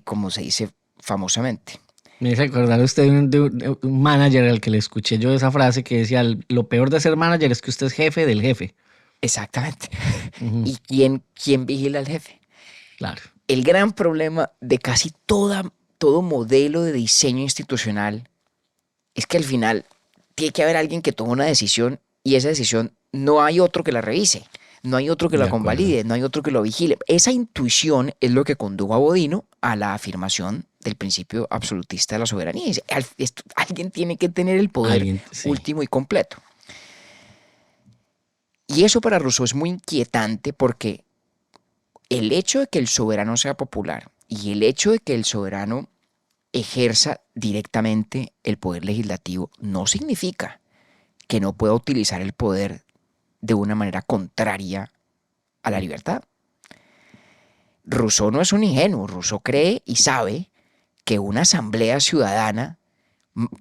como se dice famosamente. Me hizo acordar usted de un manager al que le escuché yo esa frase que decía, lo peor de ser manager es que usted es jefe del jefe. Exactamente. Ujú. ¿Y quién vigila al jefe? Claro. El gran problema de casi todo modelo de diseño institucional es que al final tiene que haber alguien que tome una decisión y esa decisión no hay otro que la revise, no hay otro que De la acuerdo. convalide, no hay otro que lo vigile. Esa intuición es lo que condujo a Bodino a la afirmación del principio absolutista de la soberanía. Dice, alguien tiene que tener el poder Alguien, sí. último y completo. Y eso para Rousseau es muy inquietante porque el hecho de que el soberano sea popular y el hecho de que el soberano ejerza directamente el poder legislativo no significa que no pueda utilizar el poder de una manera contraria a la libertad. Rousseau no es un ingenuo. Rousseau cree y sabe que una asamblea ciudadana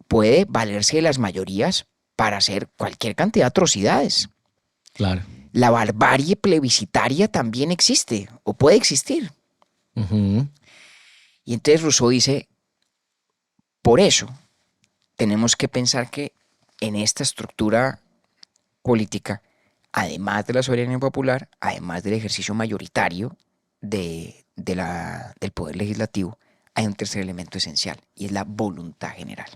puede valerse de las mayorías para hacer cualquier cantidad de atrocidades. Claro. La barbarie plebiscitaria también existe o puede existir. Ujú. Y entonces Rousseau dice, por eso tenemos que pensar que en esta estructura política, además de la soberanía popular, además del ejercicio mayoritario del poder legislativo, hay un tercer elemento esencial y es la voluntad general.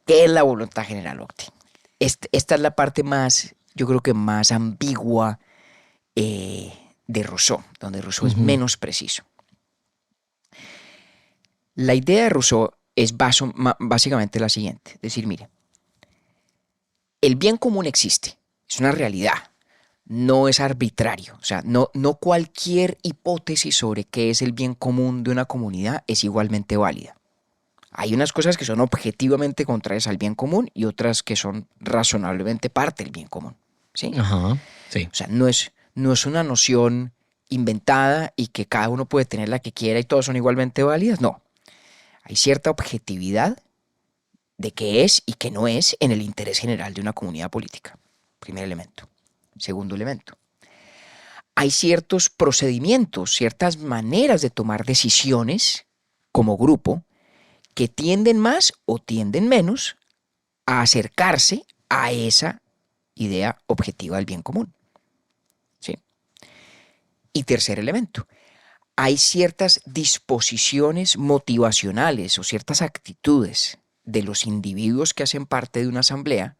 ¿Qué es la voluntad general, Octi? Esta es la parte más, yo creo que más ambigua de Rousseau, donde Rousseau es menos preciso. La idea de Rousseau es básicamente la siguiente, es decir, mire, el bien común existe, es una realidad, no es arbitrario, o sea, no cualquier hipótesis sobre qué es el bien común de una comunidad es igualmente válida. Hay unas cosas que son objetivamente contrarias al bien común y otras que son razonablemente parte del bien común, ¿sí? Ajá. Sí. O sea, no es una noción inventada y que cada uno puede tener la que quiera y todas son igualmente válidas, no. Hay cierta objetividad de qué es y qué no es en el interés general de una comunidad política. Primer elemento. Segundo elemento. Hay ciertos procedimientos, ciertas maneras de tomar decisiones como grupo que tienden más o tienden menos a acercarse a esa idea objetiva del bien común. ¿Sí? Y tercer elemento. Hay ciertas disposiciones motivacionales o ciertas actitudes de los individuos que hacen parte de una asamblea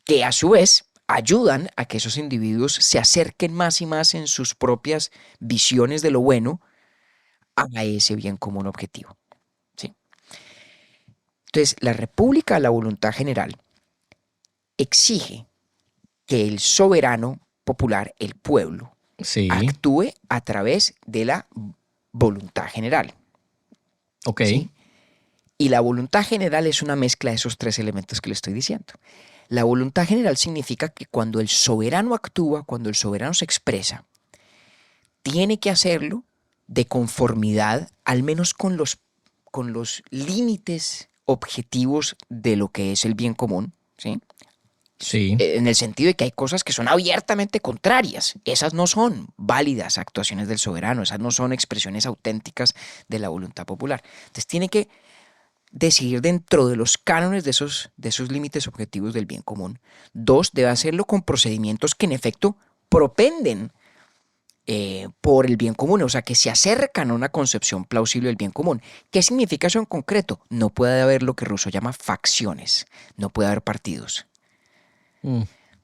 que a su vez ayudan a que esos individuos se acerquen más y más en sus propias visiones de lo bueno a ese bien común objetivo. ¿Sí? Entonces, la República de la Voluntad General exige que el soberano popular, el pueblo, Sí. actúe a través de la voluntad general. Ok. ¿Sí? Y la voluntad general es una mezcla de esos tres elementos que le estoy diciendo. La voluntad general significa que cuando el soberano actúa, cuando el soberano se expresa, tiene que hacerlo de conformidad, al menos con los límites objetivos de lo que es el bien común, ¿sí? Sí. En el sentido de que hay cosas que son abiertamente contrarias. Esas no son válidas actuaciones del soberano, esas no son expresiones auténticas de la voluntad popular. Entonces tiene que decidir dentro de los cánones de esos límites objetivos del bien común. Dos, debe hacerlo con procedimientos que en efecto propenden por el bien común, o sea, que se acercan a una concepción plausible del bien común. ¿Qué significa eso en concreto? No puede haber lo que Rousseau llama facciones, no puede haber partidos.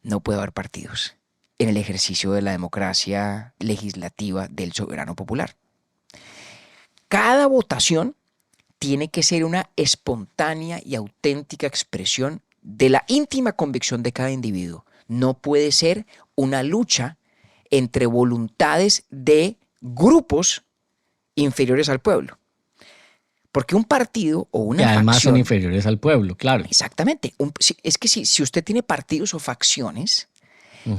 No puede haber partidos en el ejercicio de la democracia legislativa del soberano popular. Cada votación tiene que ser una espontánea y auténtica expresión de la íntima convicción de cada individuo. No puede ser una lucha entre voluntades de grupos inferiores al pueblo. Porque un partido o Y una además facción... son inferiores al pueblo, claro. Exactamente. Es que si usted tiene partidos o facciones,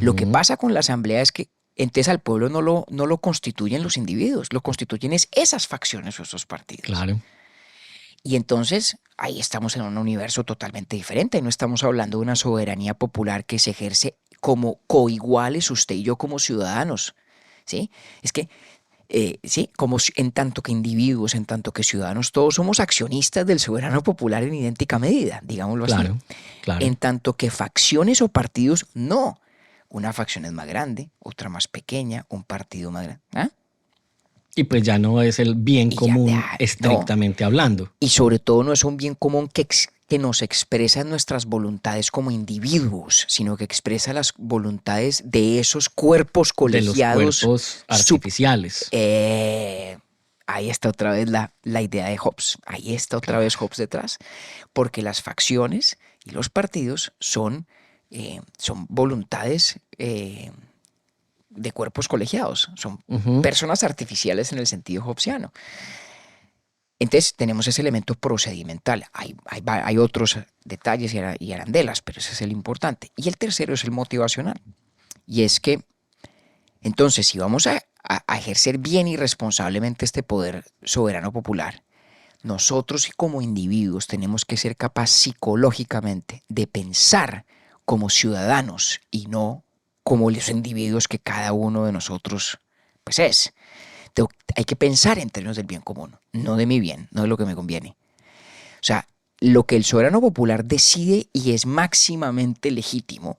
lo que Ujú. pasa con la asamblea es que entonces al pueblo no lo constituyen los individuos, lo constituyen esas facciones o esos partidos. Claro. Y entonces ahí estamos en un universo totalmente diferente. No estamos hablando de una soberanía popular que se ejerce como coiguales usted y yo como ciudadanos. ¿Sí? Es que, sí, en tanto que individuos, en tanto que ciudadanos, todos somos accionistas del soberano popular en idéntica medida, digámoslo así. Claro, claro. En tanto que facciones o partidos, no. Una facción es más grande, otra más pequeña, un partido más grande. ¿Ah? Y pues ya no es el bien Y ya, común no. estrictamente hablando. Y sobre todo no es un bien común que nos expresa nuestras voluntades como individuos, sino que expresa las voluntades de esos cuerpos De los colegiados. cuerpos artificiales. Ahí está otra vez la idea de Hobbes. Ahí está otra vez Hobbes detrás. Porque las facciones y los partidos son voluntades de cuerpos colegiados. Son Ujú. personas artificiales en el sentido hobbesiano. Entonces tenemos ese elemento procedimental. Hay otros detalles y arandelas, pero ese es el importante. Y el tercero es el motivacional. Y es que, entonces, si vamos a ejercer bien y responsablemente este poder soberano popular, nosotros como individuos tenemos que ser capaces psicológicamente de pensar como ciudadanos y no como los individuos que cada uno de nosotros pues es. Hay que pensar en términos del bien común, no de mi bien, no de lo que me conviene. O sea, lo que el soberano popular decide y es máximamente legítimo,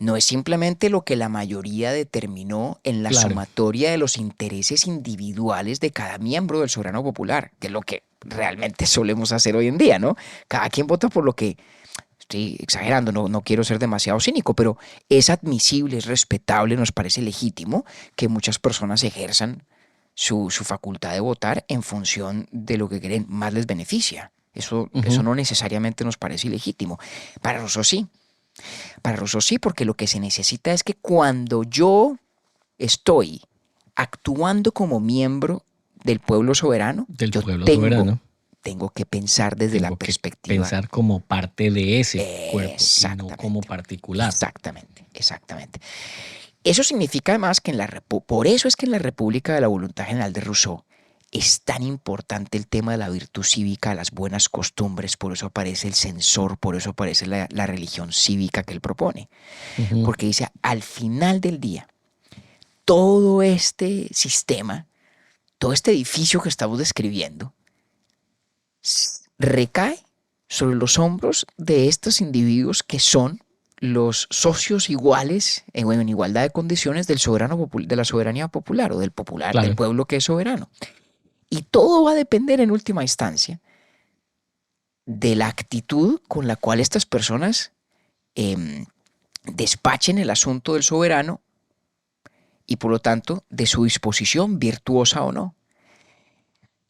no es simplemente lo que la mayoría determinó en la Claro. sumatoria de los intereses individuales de cada miembro del soberano popular, que es lo que realmente solemos hacer hoy en día, ¿no? Cada quien vota por lo que... Estoy exagerando, no quiero ser demasiado cínico, pero es admisible, es respetable, nos parece legítimo que muchas personas ejerzan su facultad de votar en función de lo que creen más les beneficia. Eso no necesariamente nos parece ilegítimo. Para Rousseau sí. Para Rousseau sí, porque lo que se necesita es que cuando yo estoy actuando como miembro del pueblo soberano, yo tengo que pensar desde la perspectiva. Pensar como parte de ese cuerpo y no como particular. Exactamente. Eso significa además que por eso es que en la República de la Voluntad General de Rousseau es tan importante el tema de la virtud cívica, las buenas costumbres, por eso aparece el censor, por eso aparece la religión cívica que él propone. Porque dice, al final del día, todo este sistema, todo este edificio que estamos describiendo, recae sobre los hombros de estos individuos que son los socios iguales en igualdad de condiciones de la soberanía popular o del popular, claro, del pueblo que es soberano. Y todo va a depender en última instancia de la actitud con la cual estas personas despachen el asunto del soberano y por lo tanto de su disposición virtuosa o no.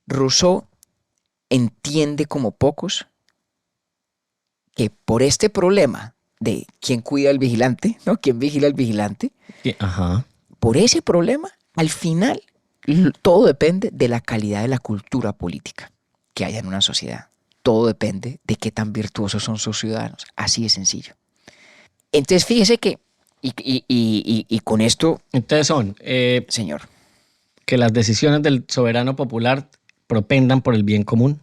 Rousseau entiende como pocos que por este problema de quién cuida al vigilante, ¿no? ¿Quién vigila al vigilante? Ajá. Por ese problema, al final, todo depende de la calidad de la cultura política que haya en una sociedad. Todo depende de qué tan virtuosos son sus ciudadanos. Así de sencillo. Entonces, fíjese que, y con esto... Entonces son, señor, que las decisiones del soberano popular propendan por el bien común,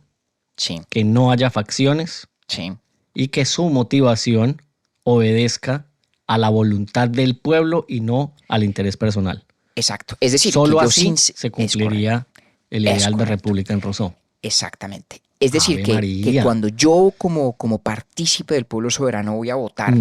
sí, que no haya facciones, sí, y que su motivación obedezca a la voluntad del pueblo y no al interés personal. exacto. Es decir, solo que así se cumpliría el ideal de república en Rousseau. Exactamente. Es decir, Ave que María. cuando yo como partícipe del pueblo soberano voy a votar,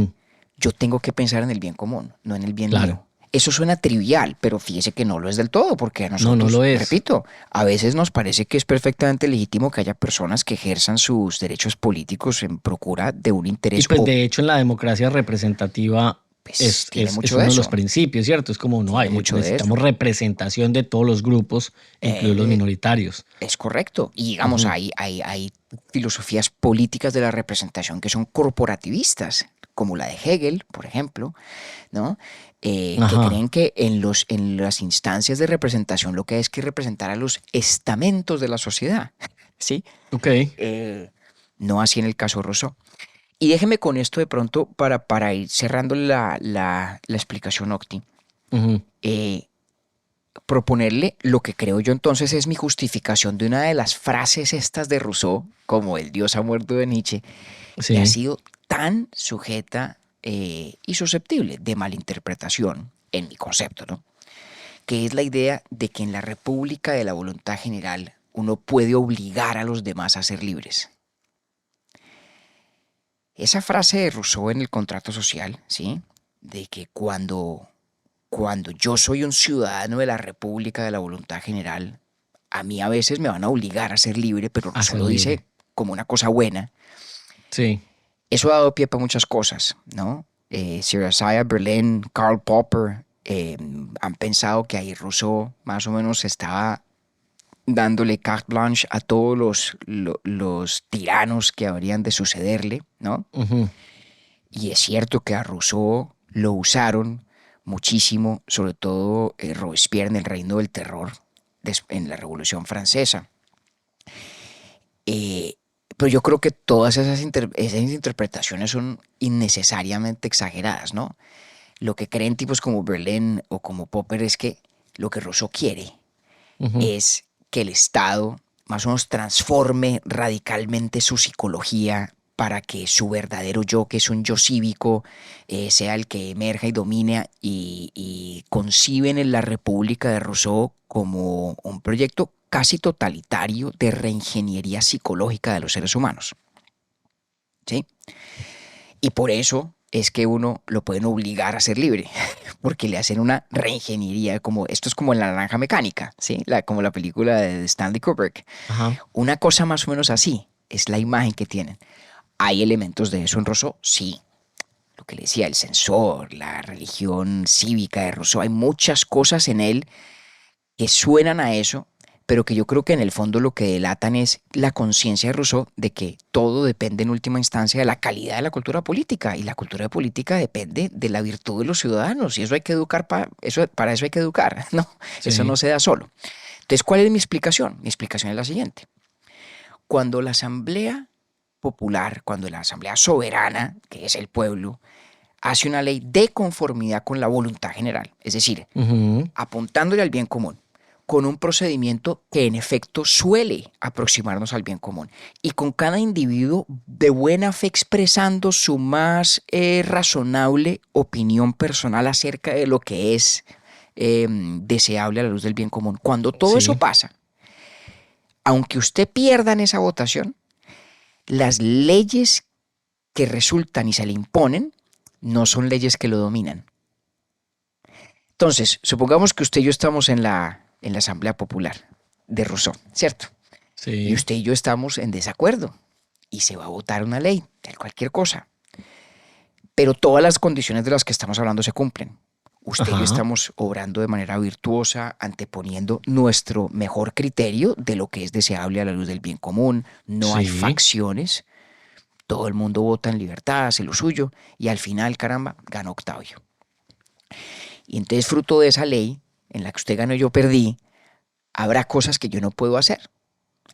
yo tengo que pensar en el bien común, no en el bien Claro. mío. Eso suena trivial, pero fíjese que no lo es del todo, porque a nosotros, no lo es. repito, a veces nos parece que es perfectamente legítimo que haya personas que ejerzan sus derechos políticos en procura de un interés Y pues de hecho en la democracia representativa pues, tiene es mucho uno de de los eso. principios, ¿cierto? Es como no Tiene hay, mucho de necesitamos representación de todos los grupos, incluidos los minoritarios. Es correcto. Y digamos, hay filosofías políticas de la representación que son corporativistas, como la de Hegel, por ejemplo, ¿no? Que creen que en las instancias de representación lo que hay es que representar a los estamentos de la sociedad. ¿sí? Ok. No así en el caso Rousseau. Y déjeme con esto de pronto para ir cerrando la explicación, Octi. Ujú. Proponerle lo que creo yo entonces es mi justificación de una de las frases estas de Rousseau, como el Dios ha muerto de Nietzsche, Sí. que ha sido tan sujeta y susceptible de malinterpretación en mi concepto, ¿no? Que es la idea de que en la República de la Voluntad General uno puede obligar a los demás a ser libres. Esa frase de Rousseau en el contrato social, ¿sí? De que cuando yo soy un ciudadano de la República de la Voluntad General, a mí a veces me van a obligar a ser libre, pero A Rousseau ser lo libre. dice como una cosa buena. Sí. Eso ha dado pie para muchas cosas, ¿no? Sir Isaiah Berlin, Karl Popper han pensado que ahí Rousseau más o menos estaba dándole carte blanche a todos los tiranos que habrían de sucederle, ¿no? Ujú. Y es cierto que a Rousseau lo usaron muchísimo, sobre todo Robespierre en el Reino del Terror, en la Revolución Francesa. Pero yo creo que todas esas interpretaciones son innecesariamente exageradas, ¿no? Lo que creen tipos como Berlin o como Popper es que lo que Rousseau quiere Ujú. es que el Estado más o menos transforme radicalmente su psicología para que su verdadero yo, que es un yo cívico, sea el que emerja y domine, y conciben en la República de Rousseau como un proyecto casi totalitario de reingeniería psicológica de los seres humanos, ¿sí? Y por eso es que uno lo pueden obligar a ser libre, porque le hacen una reingeniería, como esto es como en La Naranja Mecánica, ¿sí? Como la película de Stanley Kubrick. Ajá. Una cosa más o menos así es la imagen que tienen. ¿Hay elementos de eso en Rousseau? Sí. Lo que le decía, el censor, la religión cívica de Rousseau, hay muchas cosas en él que suenan a eso, pero que yo creo que en el fondo lo que delatan es la conciencia de Rousseau de que todo depende en última instancia de la calidad de la cultura política, y la cultura política depende de la virtud de los ciudadanos, y eso hay que educar, para eso hay que educar, ¿no? Sí. Eso no se da solo. Entonces, ¿cuál es mi explicación? Mi explicación es la siguiente. Cuando la Asamblea Popular, cuando la Asamblea Soberana, que es el pueblo, hace una ley de conformidad con la voluntad general, es decir, Ujú. apuntándole al bien común, con un procedimiento que en efecto suele aproximarnos al bien común, y con cada individuo de buena fe expresando su más razonable opinión personal acerca de lo que es deseable a la luz del bien común. Cuando todo Sí. eso pasa, aunque usted pierda en esa votación, las leyes que resultan y se le imponen no son leyes que lo dominan. Entonces, supongamos que usted y yo estamos en la Asamblea Popular de Rousseau, ¿cierto? Sí. Y usted y yo estamos en desacuerdo y se va a votar una ley de cualquier cosa. Pero todas las condiciones de las que estamos hablando se cumplen. Usted y yo Ajá. estamos obrando de manera virtuosa, anteponiendo nuestro mejor criterio de lo que es deseable a la luz del bien común. No hay Sí. facciones. Todo el mundo vota en libertad, hace lo suyo, y al final, caramba, ganó Octavio. Y entonces, fruto de esa ley, en la que usted ganó y yo perdí, habrá cosas que yo no puedo hacer.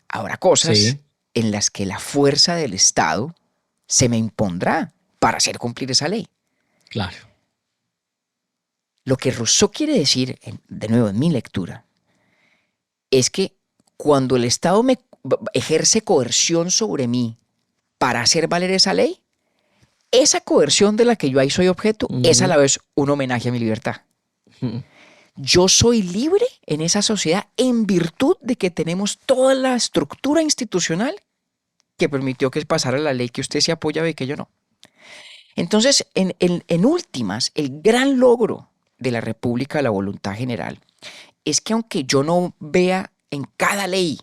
Habrá cosas Sí. en las que la fuerza del Estado se me impondrá para hacer cumplir esa ley. Claro. Lo que Rousseau quiere decir, de nuevo en mi lectura, es que cuando el Estado me ejerce coerción sobre mí para hacer valer esa ley, esa coerción de la que yo ahí soy objeto es a la vez un homenaje a mi libertad. Ujú. Yo soy libre en esa sociedad en virtud de que tenemos toda la estructura institucional que permitió que pasara la ley que usted se apoyaba y que yo no. Entonces, en últimas, el gran logro de la República de la Voluntad General es que aunque yo no vea en cada ley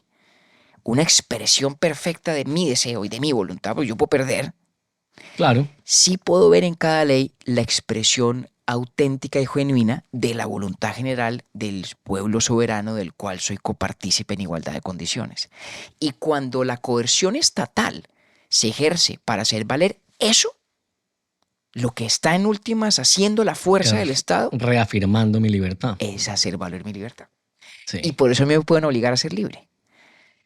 una expresión perfecta de mi deseo y de mi voluntad, porque yo puedo perder, Claro. sí puedo ver en cada ley la expresión auténtica y genuina de la voluntad general del pueblo soberano del cual soy copartícipe en igualdad de condiciones. Y cuando la coerción estatal se ejerce para hacer valer eso, lo que está en últimas haciendo la fuerza del Estado Reafirmando mi libertad. es hacer valer mi libertad. Sí. Y por eso me pueden obligar a ser libre.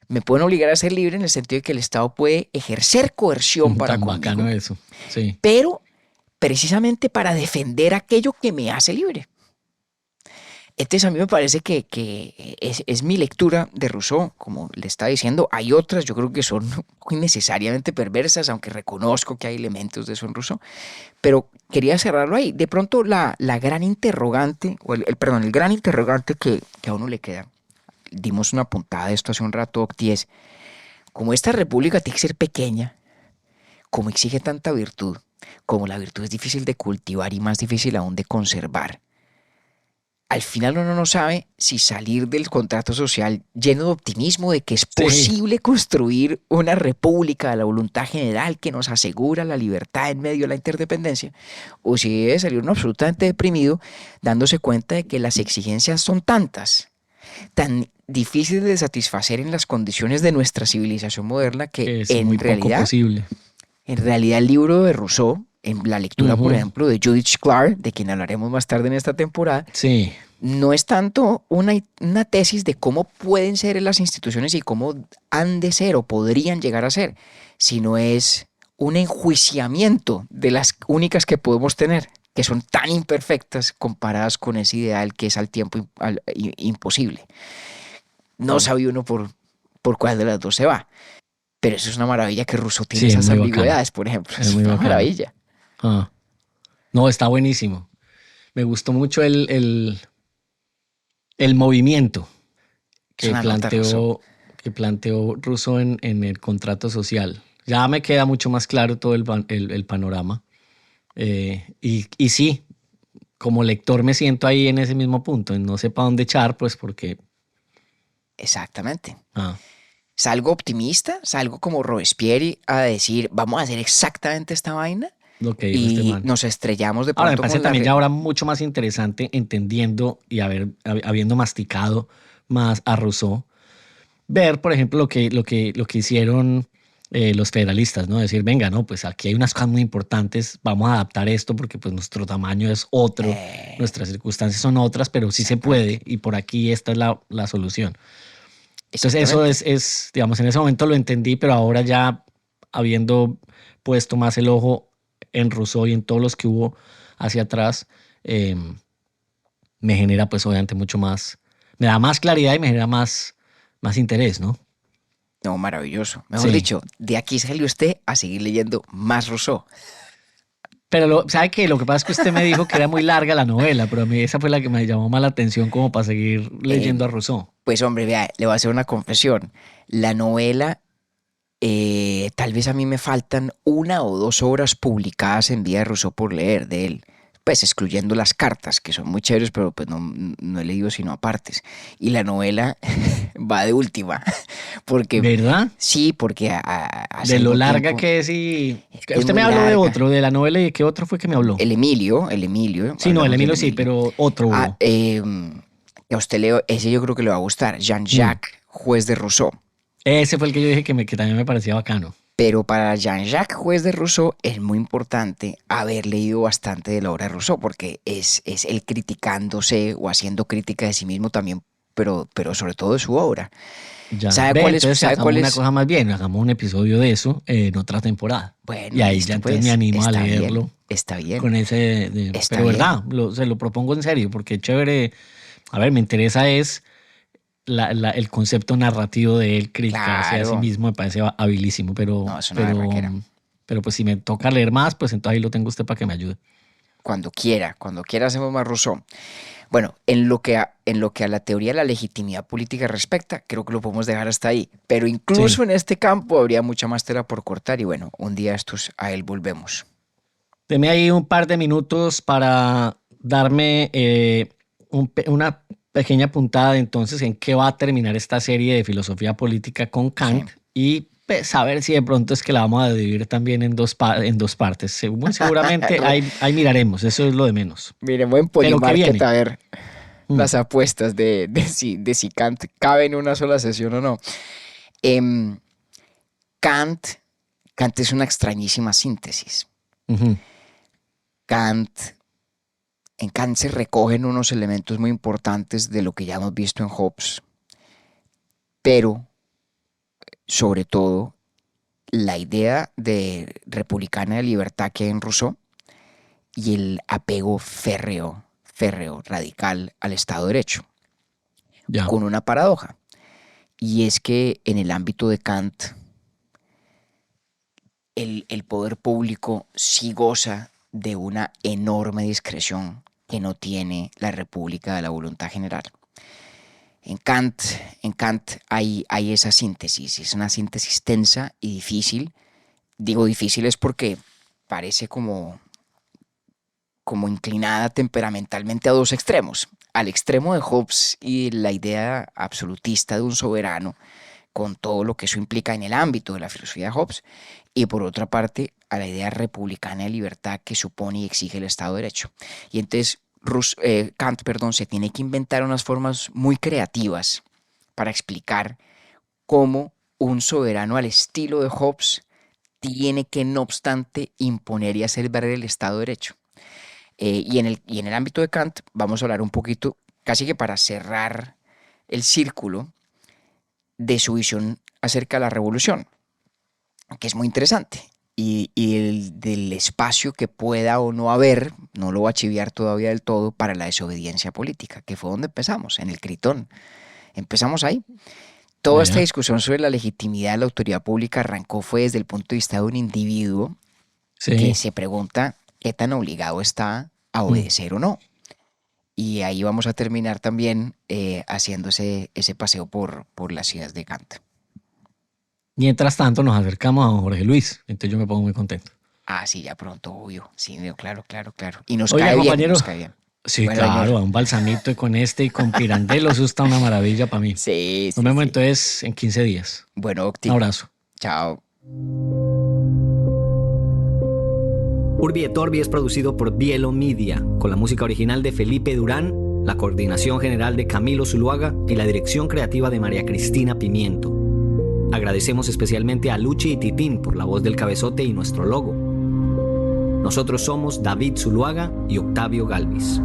Me pueden obligar a ser libre en el sentido de que el Estado puede ejercer coerción para Tan conmigo, bacano eso. Sí. pero precisamente para defender aquello que me hace libre. Entonces a mí me parece que es mi lectura de Rousseau, como le estaba diciendo. Hay otras, yo creo que son muy necesariamente perversas, aunque reconozco que hay elementos de eso en Rousseau, pero quería cerrarlo ahí. De pronto la gran interrogante, el gran interrogante que a uno le queda, dimos una puntada de esto hace un rato, Octi, es, como esta república tiene que ser pequeña, como exige tanta virtud, como la virtud es difícil de cultivar y más difícil aún de conservar, al final uno no sabe si salir del contrato social lleno de optimismo de que es posible construir una república de la voluntad general que nos asegura la libertad en medio de la interdependencia, o si debe salir uno absolutamente deprimido dándose cuenta de que las exigencias son tantas, tan difíciles de satisfacer en las condiciones de nuestra civilización moderna que Es muy poco posible. en realidad el libro de Rousseau, en la lectura, por ejemplo, de Judith Shklar, de quien hablaremos más tarde en esta temporada, Sí. no es tanto una tesis de cómo pueden ser las instituciones y cómo han de ser o podrían llegar a ser, sino es un enjuiciamiento de las únicas que podemos tener, que son tan imperfectas comparadas con ese ideal que es al tiempo imposible. No sabe uno por cuál de las dos se va. Pero eso es una maravilla que Rousseau tiene, Sí, esas muy ambigüedades, por ejemplo. Es Es muy una bacano. maravilla. Ah. No, está buenísimo. Me gustó mucho el movimiento Es una nota, Rousseau. que planteó Rousseau en el contrato social. Ya me queda mucho más claro todo el panorama. Y sí, como lector me siento ahí en ese mismo punto, en no sé para dónde echar, pues porque... Exactamente. Ah, Salgo optimista, salgo como Robespierre a decir, vamos a hacer exactamente esta vaina, lo que dijo este y man. nos estrellamos de Ahora, me pronto parece con la también ya ahora mucho más interesante entendiendo y habiendo masticado más a Rousseau, ver, por ejemplo, lo que hicieron los federalistas, ¿no? Decir, venga, no, pues aquí hay unas cosas muy importantes, vamos a adaptar esto porque pues nuestro tamaño es otro, nuestras circunstancias son otras, pero sí se puede y por aquí esta es la solución. Entonces eso es, digamos, en ese momento lo entendí, pero ahora ya habiendo puesto más el ojo en Rousseau y en todos los que hubo hacia atrás, me genera pues obviamente mucho más, me da más claridad y me genera más interés, ¿no? No, maravilloso. Mejor Sí. dicho, de aquí sale usted a seguir leyendo más Rousseau. Pero ¿sabe qué? Lo que pasa es que usted me dijo que era muy larga la novela, pero a mí esa fue la que me llamó más la atención como para seguir leyendo a Rousseau. Pues hombre, vea, le voy a hacer una confesión. La novela, tal vez a mí me faltan 1 o 2 obras publicadas en vida de Rousseau por leer de él. Pues excluyendo las cartas, que son muy chéveres, pero pues no he leído sino a partes. Y la novela va de última. Porque, ¿Verdad? sí, porque hace De lo algún larga tiempo- que es y... que Usted es me muy habló de larga. otro, de la novela y de qué otro fue que me habló. El Emilio. Sí, no, el hablamos Emilio del sí, pero otro Ah, hubo. a usted leo, ese yo creo que le va a gustar. Jean-Jacques, juez de Rousseau. Ese fue el que yo dije que también me parecía bacano. Pero para Jean-Jacques, juez de Rousseau, es muy importante haber leído bastante de la obra de Rousseau, porque es él criticándose o haciendo crítica de sí mismo también, pero sobre todo de su obra. Ya. ¿Sabe cuál es? Entonces ¿Sabe hagamos cuál una es? cosa más bien, hagamos un episodio de eso en otra temporada. Bueno, y ahí listo, ya entonces pues, me animo a está bien, leerlo está bien. con ese... Está pero bien. verdad, se lo propongo en serio, porque es chévere. A ver, me interesa es el concepto narrativo de él criticarse a sí Claro. mismo, me parece habilísimo, pero, No, es una berraquera. pero pues si me toca leer más, pues entonces ahí lo tengo usted para que me ayude. Cuando quiera hacemos más Rousseau. Bueno, en lo que a la teoría de la legitimidad política respecta, creo que lo podemos dejar hasta ahí. Pero incluso Sí. en este campo habría mucha más tela por cortar y bueno, un día estos a él volvemos. Deme ahí un par de minutos para darme una pequeña puntada de entonces en qué va a terminar esta serie de filosofía política con Kant y pues, saber si de pronto es que la vamos a dividir también en dos partes. Seguramente ahí miraremos, eso es lo de menos. Miren, buen Pero ¿qué viene? Polymarket, a ver Mm. las apuestas de si Kant cabe en una sola sesión o no. Kant es una extrañísima síntesis. Ujú. En Kant se recogen unos elementos muy importantes de lo que ya hemos visto en Hobbes, pero sobre todo la idea de republicana de libertad que hay en Rousseau y el apego férreo, radical al Estado de Derecho, Ya. con una paradoja. Y es que en el ámbito de Kant, el poder público sí goza de una enorme discreción que no tiene la República de la Voluntad General. En Kant hay esa síntesis, es una síntesis tensa y difícil. Digo difícil es porque parece como inclinada temperamentalmente a dos extremos. Al extremo de Hobbes y la idea absolutista de un soberano, con todo lo que eso implica en el ámbito de la filosofía de Hobbes, y por otra parte a la idea republicana de libertad que supone y exige el Estado de Derecho. Y entonces Kant se tiene que inventar unas formas muy creativas para explicar cómo un soberano al estilo de Hobbes tiene que, no obstante, imponer y hacer valer el Estado de Derecho. Y en el ámbito de Kant vamos a hablar un poquito, casi que para cerrar el círculo, de su visión acerca de la revolución, que es muy interesante, y del espacio que pueda o no haber, no lo voy a chiviar todavía del todo, para la desobediencia política, que fue donde empezamos, en el Critón. Empezamos ahí. Toda esta discusión sobre la legitimidad de la autoridad pública fue desde el punto de vista de un individuo que se pregunta qué tan obligado está a obedecer o no. Y ahí vamos a terminar también haciendo ese paseo por las ideas de Kant. Mientras tanto nos acercamos a Jorge Luis, entonces yo me pongo muy contento. Ah, sí, ya pronto, obvio. Sí, claro. Y nos Oiga, cae compañero. bien, nos cae bien. Sí, Bueno, claro, señor. a un balsamito y con y con Pirandello, eso está una maravilla para mí. Sí, Nos vemos sí. entonces en 15 días. Bueno, Octi. Un abrazo. Chao. Urbi et Orbi es producido por Bielo Media, con la música original de Felipe Durán, la coordinación general de Camilo Zuluaga y la dirección creativa de María Cristina Pimiento. Agradecemos especialmente a Luchi y Titín por la voz del cabezote y nuestro logo. Nosotros somos David Zuluaga y Octavio Galvis.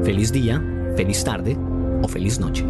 Feliz día, feliz tarde o feliz noche.